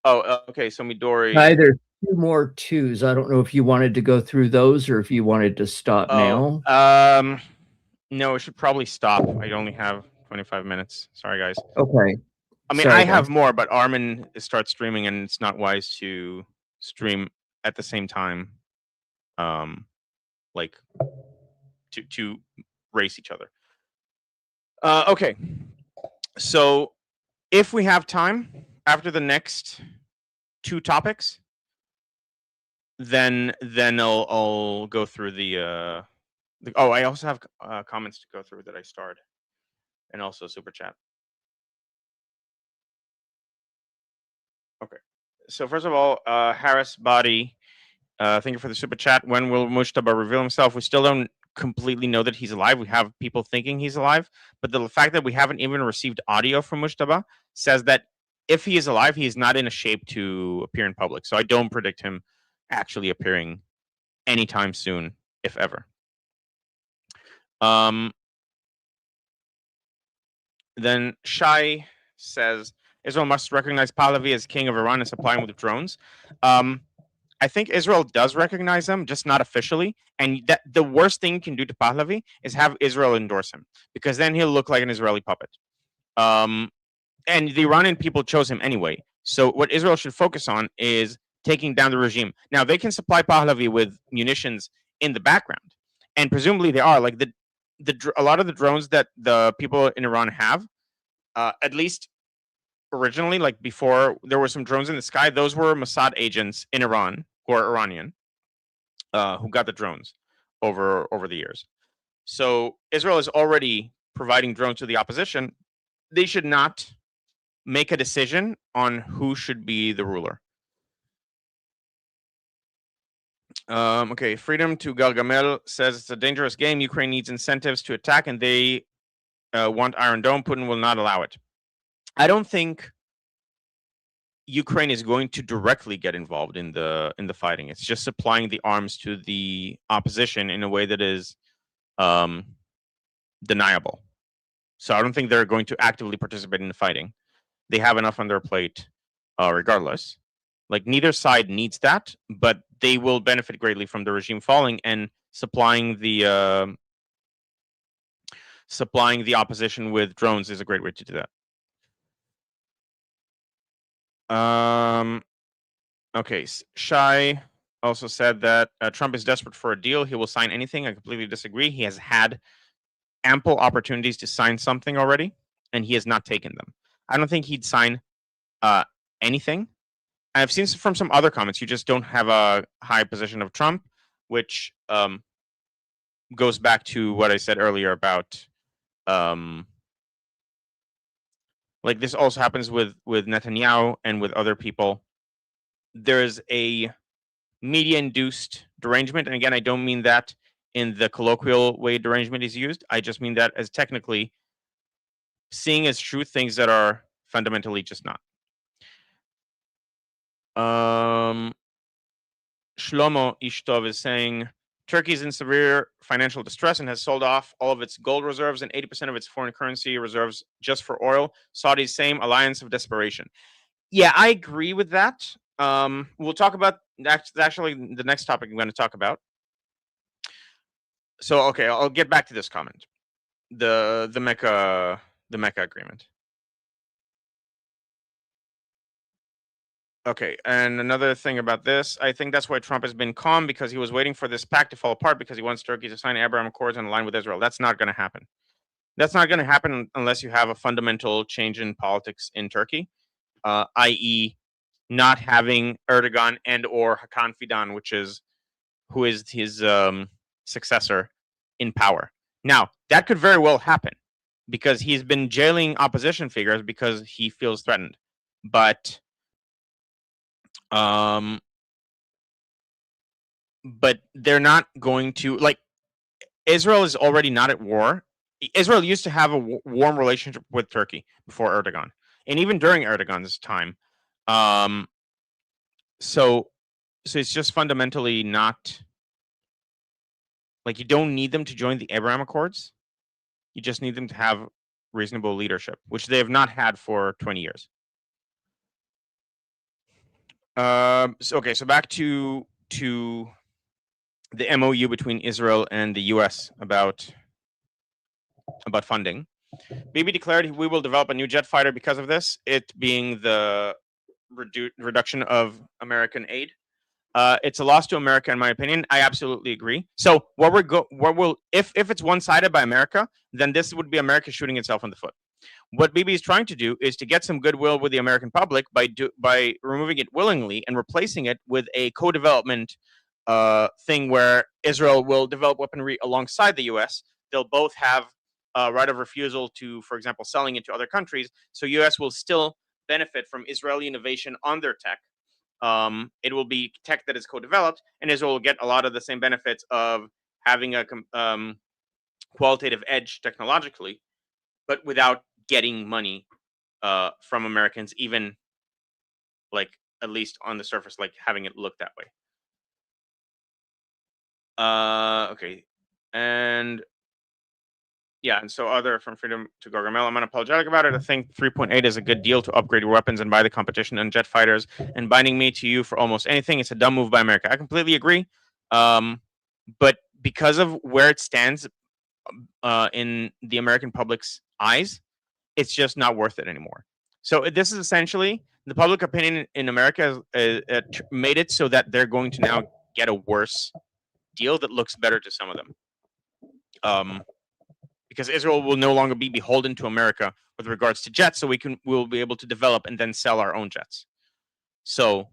Oh, okay. So Midori. There's 2 more twos. I don't know if you wanted to go through those or if you wanted to stop now. No, we should probably stop. I only have 25 minutes. Sorry, guys. Okay. I mean, Sorry, I have guys. more, but Armin starts streaming, and it's not wise to stream at the same time. Like to race each other. Okay. So if we have time after the next 2 topics, then I'll go through the oh, I also have comments to go through that I starred, and also super chat. Okay. So first of all, Harris Body, thank you for the super chat. When will Mujtaba reveal himself? We still don't completely know that he's alive. We have people thinking he's alive, but the fact that we haven't even received audio from Mujtaba says that if he is alive, he is not in a shape to appear in public. So I don't predict him actually appearing anytime soon, if ever. Then Shai says Israel must recognize Pahlavi as king of Iran and supply him with drones. I think Israel does recognize him, just not officially. And that the worst thing you can do to Pahlavi is have Israel endorse him, because then he'll look like an Israeli puppet. And the Iranian people chose him anyway. So what Israel should focus on is taking down the regime. Now, they can supply Pahlavi with munitions in the background, and presumably they are. Like a lot of the drones that the people in Iran have, at least originally, like before there were some drones in the sky, those were Mossad agents in Iran who are Iranian, who got the drones over the years. So Israel is already providing drones to the opposition. They should not make a decision on who should be the ruler. Okay, Freedom to Gargamel says it's a dangerous game. Ukraine needs incentives to attack, and they want Iron Dome. Putin will not allow it. I don't think Ukraine is going to directly get involved in the fighting. It's just supplying the arms to the opposition in a way that is deniable. So I don't think they're going to actively participate in the fighting. They have enough on their plate, regardless. Like, neither side needs that, but they will benefit greatly from the regime falling, and supplying the opposition with drones is a great way to do that. Okay, Shai also said that Trump is desperate for a deal. He will sign anything. I completely disagree. He has had ample opportunities to sign something already, and he has not taken them. I don't think he'd sign anything. I've seen from some other comments, you just don't have a high position of Trump, which goes back to what I said earlier about like this also happens with Netanyahu and with other people. There is a media-induced derangement, and again, I don't mean that in the colloquial way derangement is used. I just mean that as technically seeing as truth things that are fundamentally just not. Shlomo Ishtov is saying Turkey is in severe financial distress and has sold off all of its gold reserves and 80% of its foreign currency reserves just for oil. Saudi's same alliance of desperation. Yeah, I agree with that. We'll talk about actually the next topic I'm going to talk about. So, okay, I'll get back to this comment. The Mecca agreement. Okay, and another thing about this, I think that's why Trump has been calm, because he was waiting for this pact to fall apart because he wants Turkey to sign Abraham Accords and align with Israel. That's not going to happen. That's not going to happen unless you have a fundamental change in politics in Turkey, i.e. not having Erdogan and or Hakan Fidan, which is who is his successor in power. Now, that could very well happen because he's been jailing opposition figures because he feels threatened. But they're not going to, like, Israel is already not at war. Israel used to have a warm relationship with Turkey before Erdogan, and even during Erdogan's time. So it's just fundamentally not, like, you don't need them to join the Abraham Accords. You just need them to have reasonable leadership, which they have not had for 20 years. So back to the MOU between Israel and the U.S. about funding. Bibi declared we will develop a new jet fighter because of this, it being the reduction of American aid. It's a loss to America, in my opinion. I absolutely agree. So if it's one-sided by America, then this would be America shooting itself in the foot. What Bibi is trying to do is to get some goodwill with the American public by removing it willingly and replacing it with a co-development thing where Israel will develop weaponry alongside the U.S. They'll both have right of refusal to, for example, selling it to other countries. So U.S. will still benefit from Israeli innovation on their tech. It will be tech that is co-developed, and Israel will get a lot of the same benefits of having a qualitative edge technologically, but without getting money from Americans, even, like, at least on the surface, like having it look that way. Okay, and yeah, and so other from Freedom to Gargamel, I'm unapologetic about it. I think 3.8 is a good deal to upgrade your weapons and buy the competition and jet fighters, and binding me to you for almost anything. It's a dumb move by America. I completely agree. But because of where it stands in the American public's eyes, it's just not worth it anymore. So this is essentially the public opinion in America made it so that they're going to now get a worse deal that looks better to some of them. Because Israel will no longer be beholden to America with regards to jets, so we'll be able to develop and then sell our own jets. So,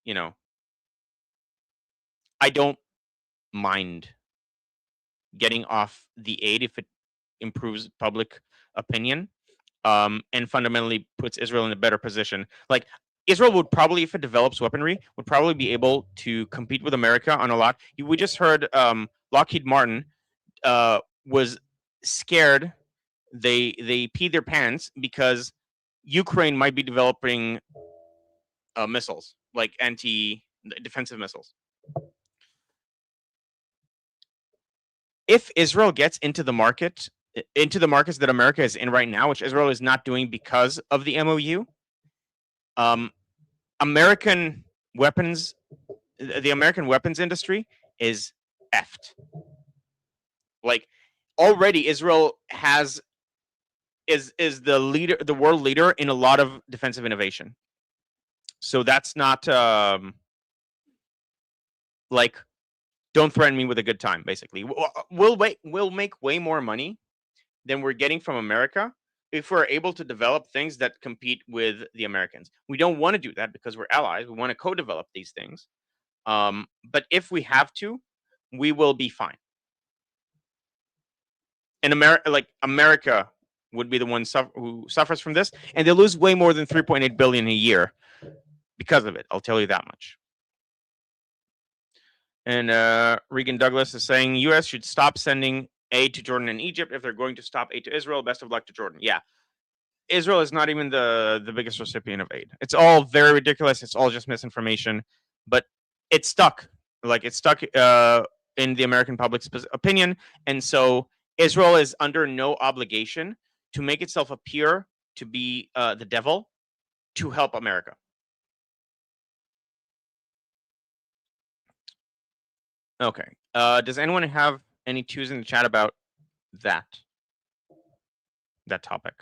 I don't mind getting off the aid if it improves public opinion, and fundamentally puts Israel in a better position. Like, Israel would probably, if it develops weaponry, would probably be able to compete with America on a lot. We just heard Lockheed Martin was scared. They peed their pants because Ukraine might be developing missiles, like anti-defensive missiles. If Israel gets into the markets that America is in right now, which Israel is not doing because of the MOU, American weapons, the American weapons industry is effed. Like, already Israel is the world leader in a lot of defensive innovation. So that's not like, don't threaten me with a good time, basically. We'll make way more money than we're getting from America if we're able to develop things that compete with the Americans. We don't want to do that because we're allies. We want to co-develop these things. But if we have to, we will be fine. And America would be the one who suffers from this, and they lose way more than 3.8 billion a year because of it. I'll tell you that much. And Regan Douglas is saying U.S. should stop sending aid to Jordan and Egypt if they're going to stop aid to Israel. Best of luck to Jordan. Yeah, Israel is not even the biggest recipient of aid. It's all very ridiculous. It's all just misinformation. But it's stuck. Like, it's stuck in the American public's opinion, and so Israel is under no obligation to make itself appear to be the devil to help America. Okay. Does anyone have any twos in the chat about that topic?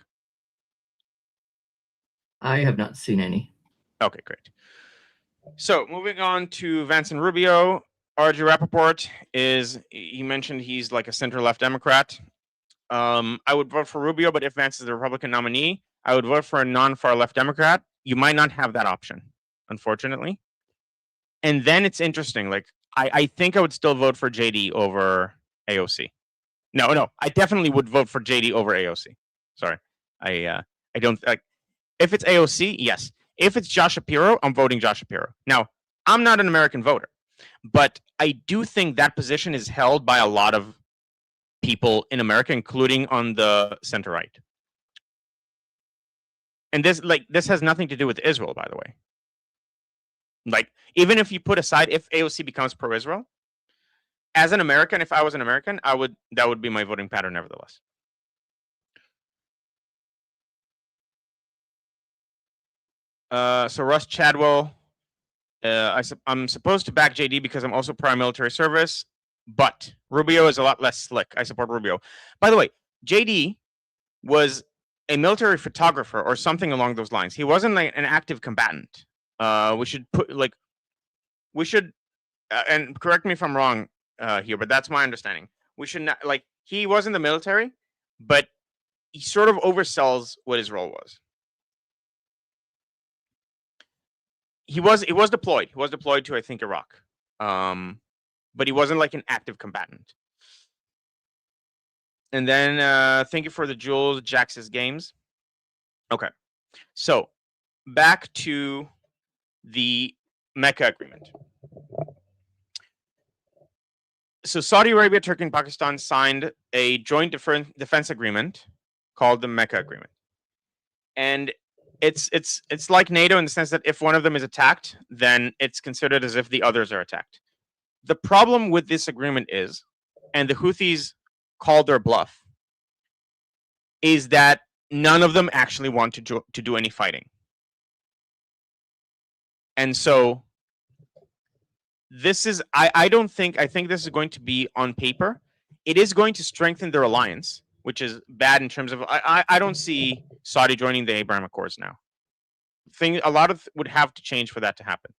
I have not seen any. Okay, great. So moving on to Vance and Rubio. R.J. Rappaport he mentioned he's like a center-left Democrat. I would vote for Rubio, but if Vance is the Republican nominee, I would vote for a non-far left Democrat. You might not have that option, unfortunately. And then it's interesting, like, I think I would still vote for JD over AOC. No, I definitely would vote for JD over AOC. Sorry, I don't. If it's AOC, yes. If it's Josh Shapiro, I'm voting Josh Shapiro. Now, I'm not an American voter, but I do think that position is held by a lot of people in America, including on the center right. And this has nothing to do with Israel, by the way. Like, even if you put aside if AOC becomes pro-Israel, as an American, if I was an American, that would be my voting pattern nevertheless. So Russ Chadwell, I'm supposed to back JD because I'm also pro military service, but Rubio is a lot less slick. I support Rubio. By the way, JD was a military photographer or something along those lines. He wasn't like an active combatant. We should and correct me if I'm wrong here, but that's my understanding. We should not, like, he was in the military, but he sort of oversells what his role was. He was deployed. He was deployed to, I think, Iraq. But he wasn't like an active combatant. And then thank you for the jewels, Jax's games. Okay. So back to the Mecca agreement. So Saudi Arabia, Turkey, and Pakistan signed a joint defense agreement called the Mecca Agreement. And it's like NATO in the sense that if one of them is attacked, then it's considered as if the others are attacked. The problem with this agreement is, and the Houthis called their bluff, is that none of them actually want to do any fighting. And so this is, I think this is going to be on paper. It is going to strengthen their alliance, which is bad in terms of, I don't see Saudi joining the Abraham Accords now. A lot of would have to change for that to happen.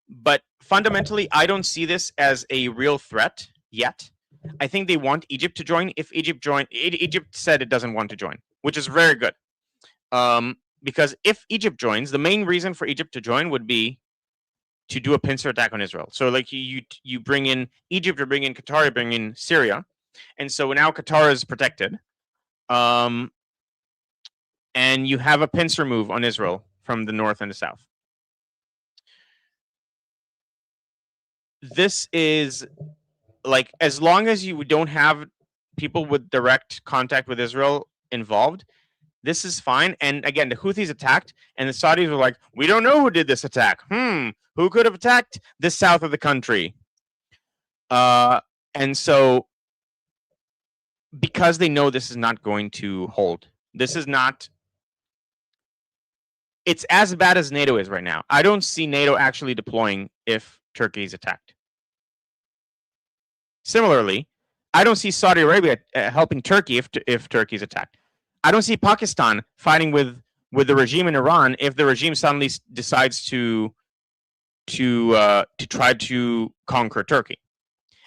But fundamentally, I don't see this as a real threat yet. I think they want Egypt to join. If Egypt said it doesn't want to join, which is very good. Because if Egypt joins, the main reason for Egypt to join would be to do a pincer attack on Israel. So like you bring in Egypt, you bring in Qatar, you bring in Syria. And so now Qatar is protected. And you have a pincer move on Israel from the north and the south. This is like, as long as you don't have people with direct contact with Israel involved, this is fine. And again, the Houthis attacked, and the Saudis were like, we don't know who did this attack. Who could have attacked the south of the country? And so, because they know this is not going to hold, this is not, it's as bad as NATO is right now. I don't see NATO actually deploying if Turkey is attacked. Similarly, I don't see Saudi Arabia helping Turkey if Turkey is attacked. I don't see Pakistan fighting with the regime in Iran if the regime suddenly decides to try to conquer Turkey.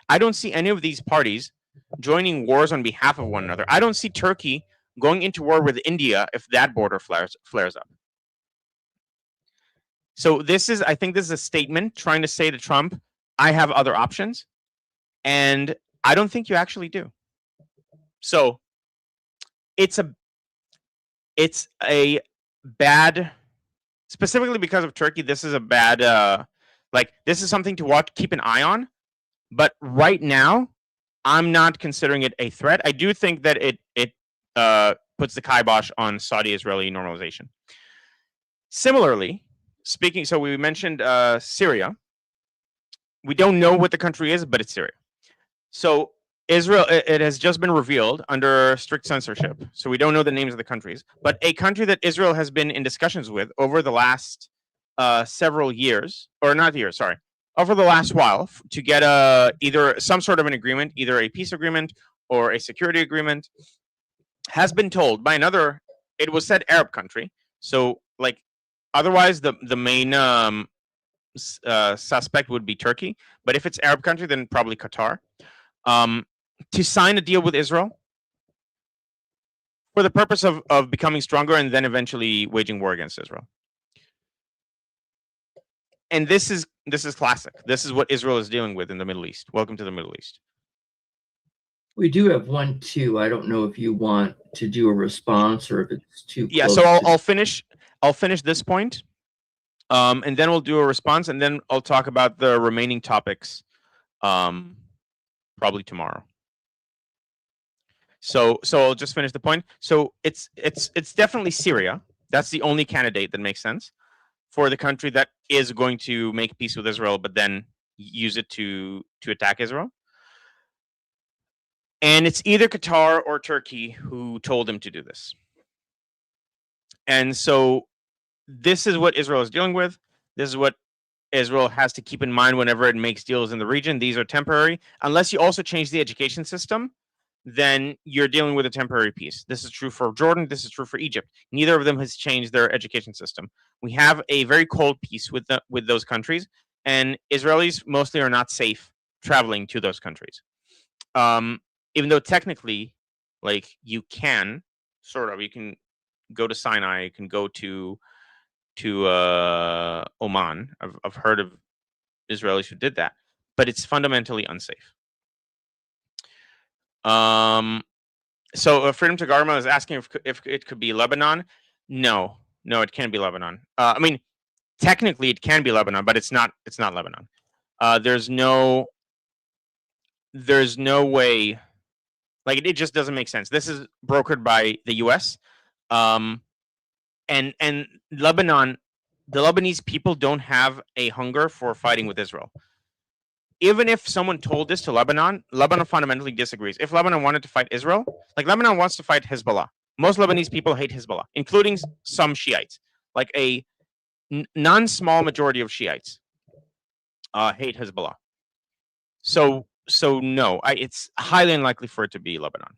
I don't see any of these parties joining wars on behalf of one another. I don't see Turkey going into war with India if that border flares up. So I think this is a statement trying to say to Trump, I have other options. And I don't think you actually do. So it's a bad, specifically because of Turkey, this is a bad, this is something to keep an eye on. But right now, I'm not considering it a threat. I do think that it puts the kibosh on Saudi-Israeli normalization. Similarly, so we mentioned Syria. We don't know what the country is, but it's Syria. So Israel, it has just been revealed under strict censorship. So we don't know the names of the countries, but a country that Israel has been in discussions with over the last several years, or not years, sorry, over the last while to get either some sort of an agreement, either a peace agreement or a security agreement, has been told by another, it was said Arab country. So like, otherwise the main suspect would be Turkey. But if it's Arab country, then probably Qatar. To sign a deal with Israel for the purpose of becoming stronger and then eventually waging war against Israel. And this is This is classic. This is what Israel is dealing with in the Middle East. Welcome to the Middle East. We do have one, too. I don't know if you want to do a response or if it's too Yeah, close. so I'll finish this point, and then we'll do a response, and then I'll talk about the remaining topics, probably tomorrow. So I'll just finish the point. So it's definitely Syria. That's the only candidate that makes sense for the country that is going to make peace with Israel, but then use it to attack Israel. And it's either Qatar or Turkey who told him to do this. And so this is what Israel is dealing with. This is what Israel has to keep in mind whenever it makes deals in the region. These are temporary. Unless you also change the education system, then you're dealing with a temporary peace. This is true for Jordan. This is true for Egypt. Neither of them has changed their education system. We have a very cold peace with those countries, and Israelis mostly are not safe traveling to those countries. Even though technically, like, you can go to Sinai, you can go to Oman. I've heard of Israelis who did that, but it's fundamentally unsafe. So Freedom to Garma is asking if it could be Lebanon. No, it can't be Lebanon. I mean, technically it can be Lebanon, but it's not Lebanon. There's no way. Like, it just doesn't make sense. This is brokered by the U.S. And Lebanon, the Lebanese people don't have a hunger for fighting with Israel. Even if someone told this to Lebanon, Lebanon fundamentally disagrees. If Lebanon wanted to fight Israel, like, Lebanon wants to fight Hezbollah. Most Lebanese people hate Hezbollah, including some Shiites. Like, a non-small majority of Shiites hate Hezbollah. So no, it's highly unlikely for it to be Lebanon.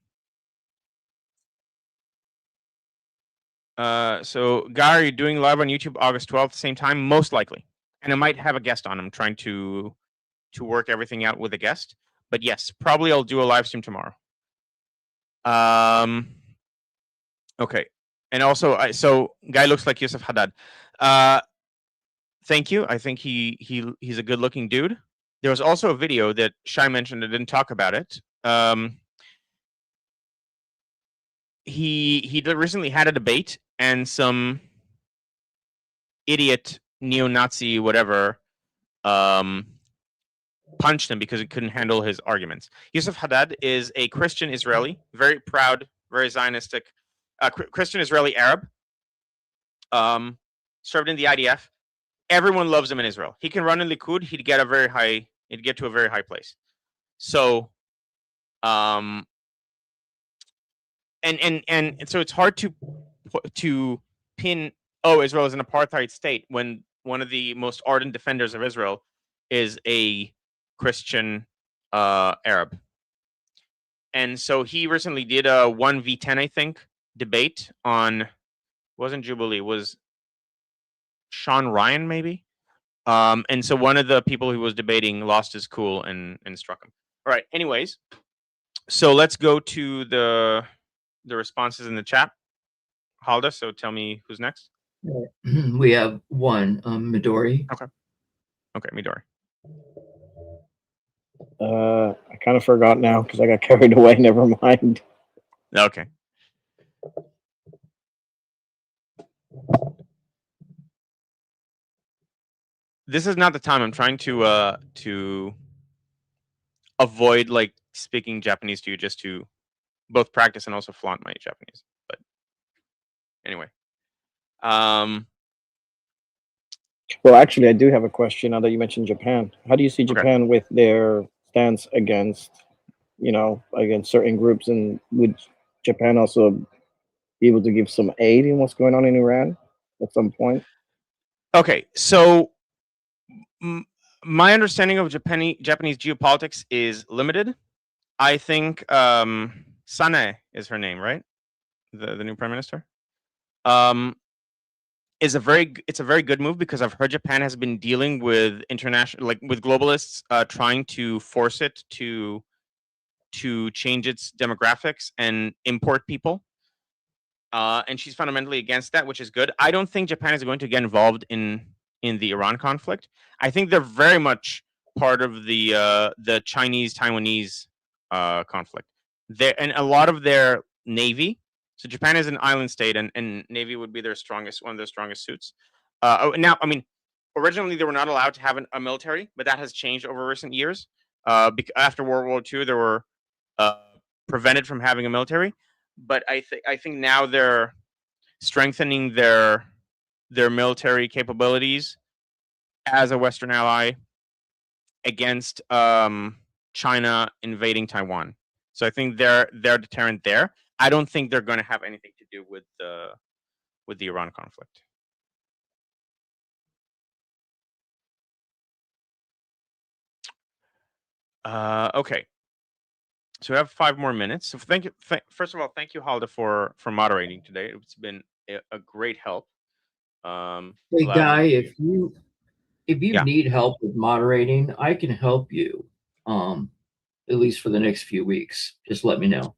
So Guy, are you doing live on YouTube August 12th at the same time? Most likely. And I might have a guest on. I'm trying to work everything out with a guest. But yes, probably I'll do a live stream tomorrow. Okay. And also, so Guy looks like Yusuf Haddad. Thank you. I think he's a good-looking dude. There was also a video that Shai mentioned. I didn't talk about it. He recently had a debate, and some idiot neo-Nazi whatever punched him because he couldn't handle his arguments. Yusuf Haddad is a Christian Israeli, very proud, very Zionistic, Christian Israeli Arab. Served in the IDF. Everyone loves him in Israel. He can run in Likud. He'd get to a very high place. So, and so it's hard to pin, Israel is an apartheid state, when one of the most ardent defenders of Israel is a Christian Arab. And so he recently did a 1v10, I think, debate on, it wasn't Jubilee, it was Sean Ryan, maybe. And so one of the people who was debating lost his cool and struck him. All right. Anyways, so let's go to the responses in the chat. Halda, so tell me who's next. We have one, Midori. Okay, Midori. I kind of forgot now because I got carried away. Never mind. Okay. This is not the time. I'm trying to avoid, like, speaking Japanese to you, just to both practice and also flaunt my Japanese. But anyway, Well, actually, I do have a question now that you mentioned Japan. How do you see Japan with their stance against, against certain groups, and would Japan also be able to give some aid in what's going on in Iran at some point? Okay, so my understanding of Japanese geopolitics is limited. I think Sane is her name, right? The new prime minister. It's a very good move, because I've heard Japan has been dealing with with globalists trying to force it to change its demographics and import people. And she's fundamentally against that, which is good. I don't think Japan is going to get involved in in the Iran conflict. I think they're very much part of the Chinese-Taiwanese conflict. And a lot of their navy. So Japan is an island state, and navy would be one of their strongest suits. Now, I mean, originally they were not allowed to have a military, but that has changed over recent years. After World War II, they were prevented from having a military. But I think now they're strengthening their military capabilities as a Western ally against China invading Taiwan. So I think they're deterrent there. I don't think they're going to have anything to do with the Iran conflict. Okay. So we have 5 more minutes. So thank you. First of all, thank you, Halda, for moderating today. It's been a great help. Hey, Guy, if you Yeah. need help with moderating, I can help you. At least for the next few weeks. Just let me know.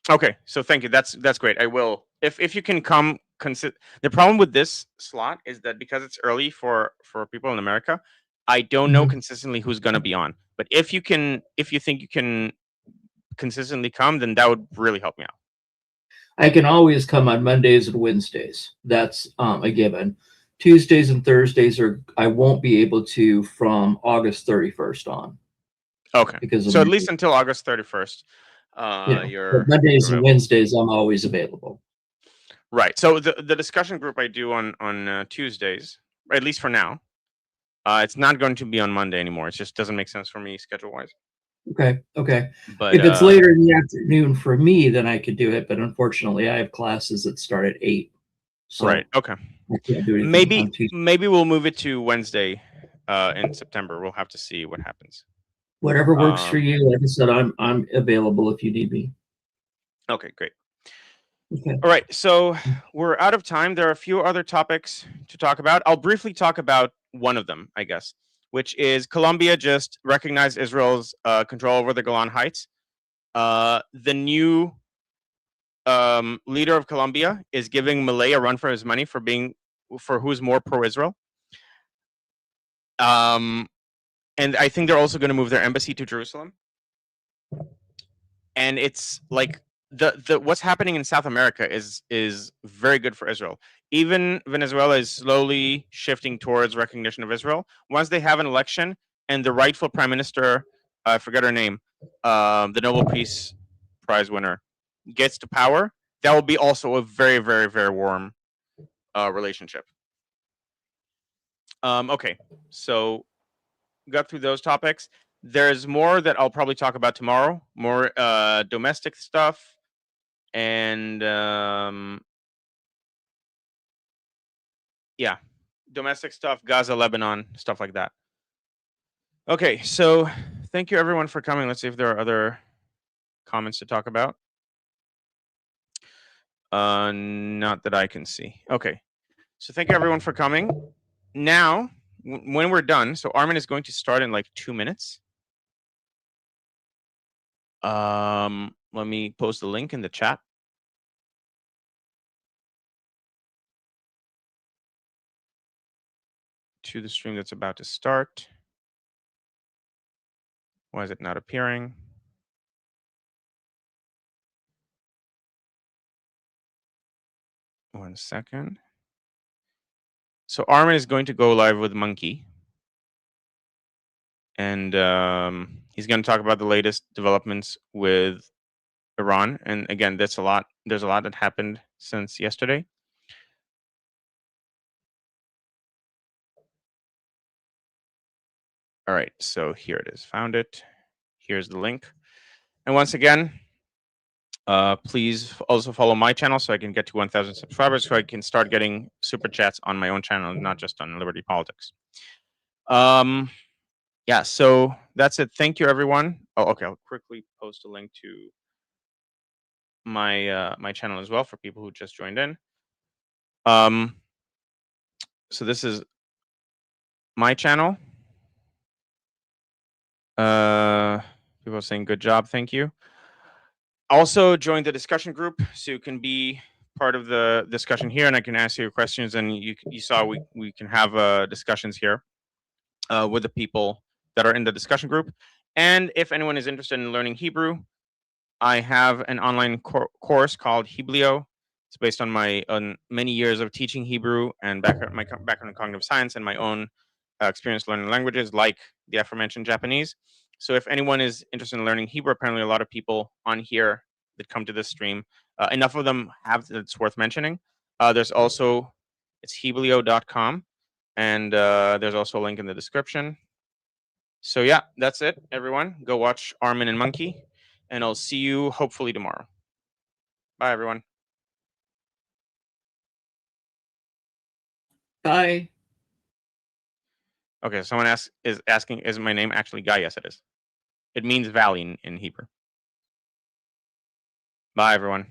Okay, so thank you. That's great. I will. If you can come. The problem with this slot is that because it's early for people in America, I don't know consistently who's going to be on. But if you think you can consistently come, then that would really help me out. I can always come on Mondays and Wednesdays. That's a given. Tuesdays and Thursdays I won't be able to from August 31st on. Okay. So at least until August 31st, you're Mondays and Wednesdays I'm always available. Right. So the discussion group I do on Tuesdays, at least for now, it's not going to be on Monday anymore. It just doesn't make sense for me schedule wise. Okay. But if it's later in the afternoon for me, then I could do it. But unfortunately, I have classes that start at 8. So right. Okay. I can't do anything maybe we'll move it to Wednesday in September. We'll have to see what happens. Whatever works for you. Like I said, I'm available if you need me. Okay, great. Okay. All right, so we're out of time. There are a few other topics to talk about. I'll briefly talk about one of them, I guess, which is Colombia just recognized Israel's control over the Golan Heights. The new leader of Colombia is giving Milei a run for his money for who's more pro-Israel. And I think they're also going to move their embassy to Jerusalem. And it's like the what's happening in South America is very good for Israel. Even Venezuela is slowly shifting towards recognition of Israel. Once they have an election and the rightful prime minister, I forget her name, the Nobel Peace Prize winner, gets to power, that will be also a very, very, very warm relationship. Okay, so got through those topics. There's more that I'll probably talk about tomorrow. More domestic stuff and yeah, domestic stuff, Gaza, Lebanon, stuff like that. Okay, so thank you everyone for coming. Let's see if there are other comments to talk about. Not that I can see. Okay, so thank you everyone for coming. Now, when we're done, so Armin is going to start in like 2 minutes. Let me post the link in the chat. To the stream that's about to start. Why is it not appearing? One second. So Armin is going to go live with Monkey. And he's going to talk about the latest developments with Iran. And again, there's a lot that happened since yesterday. All right, so here it is. Found it. Here's the link. And once again, please also follow my channel so I can get to 1,000 subscribers, so I can start getting super chats on my own channel, not just on Liberty Politics. Yeah, so that's it. Thank you, everyone. Oh, okay, I'll quickly post a link to my my channel as well for people who just joined in. So this is my channel. People are saying good job, thank you. Also join the discussion group so you can be part of the discussion here, and I can answer your questions. And you saw we can have discussions here with the people that are in the discussion group. And if anyone is interested in learning Hebrew, I have an online course called Hebleo. It's based on my many years of teaching Hebrew and my background in cognitive science and my own experience learning languages like the aforementioned Japanese. So if anyone is interested in learning Hebrew, apparently a lot of people on here that come to this stream, enough of them have that it's worth mentioning. There's also, it's hebleo.com, and there's also a link in the description. So yeah, that's it, everyone. Go watch Armin and Monkey, and I'll see you hopefully tomorrow. Bye, everyone. Bye. Okay, someone is asking, is my name actually Guy? Yes, it is. It means valley in Hebrew. Bye, everyone.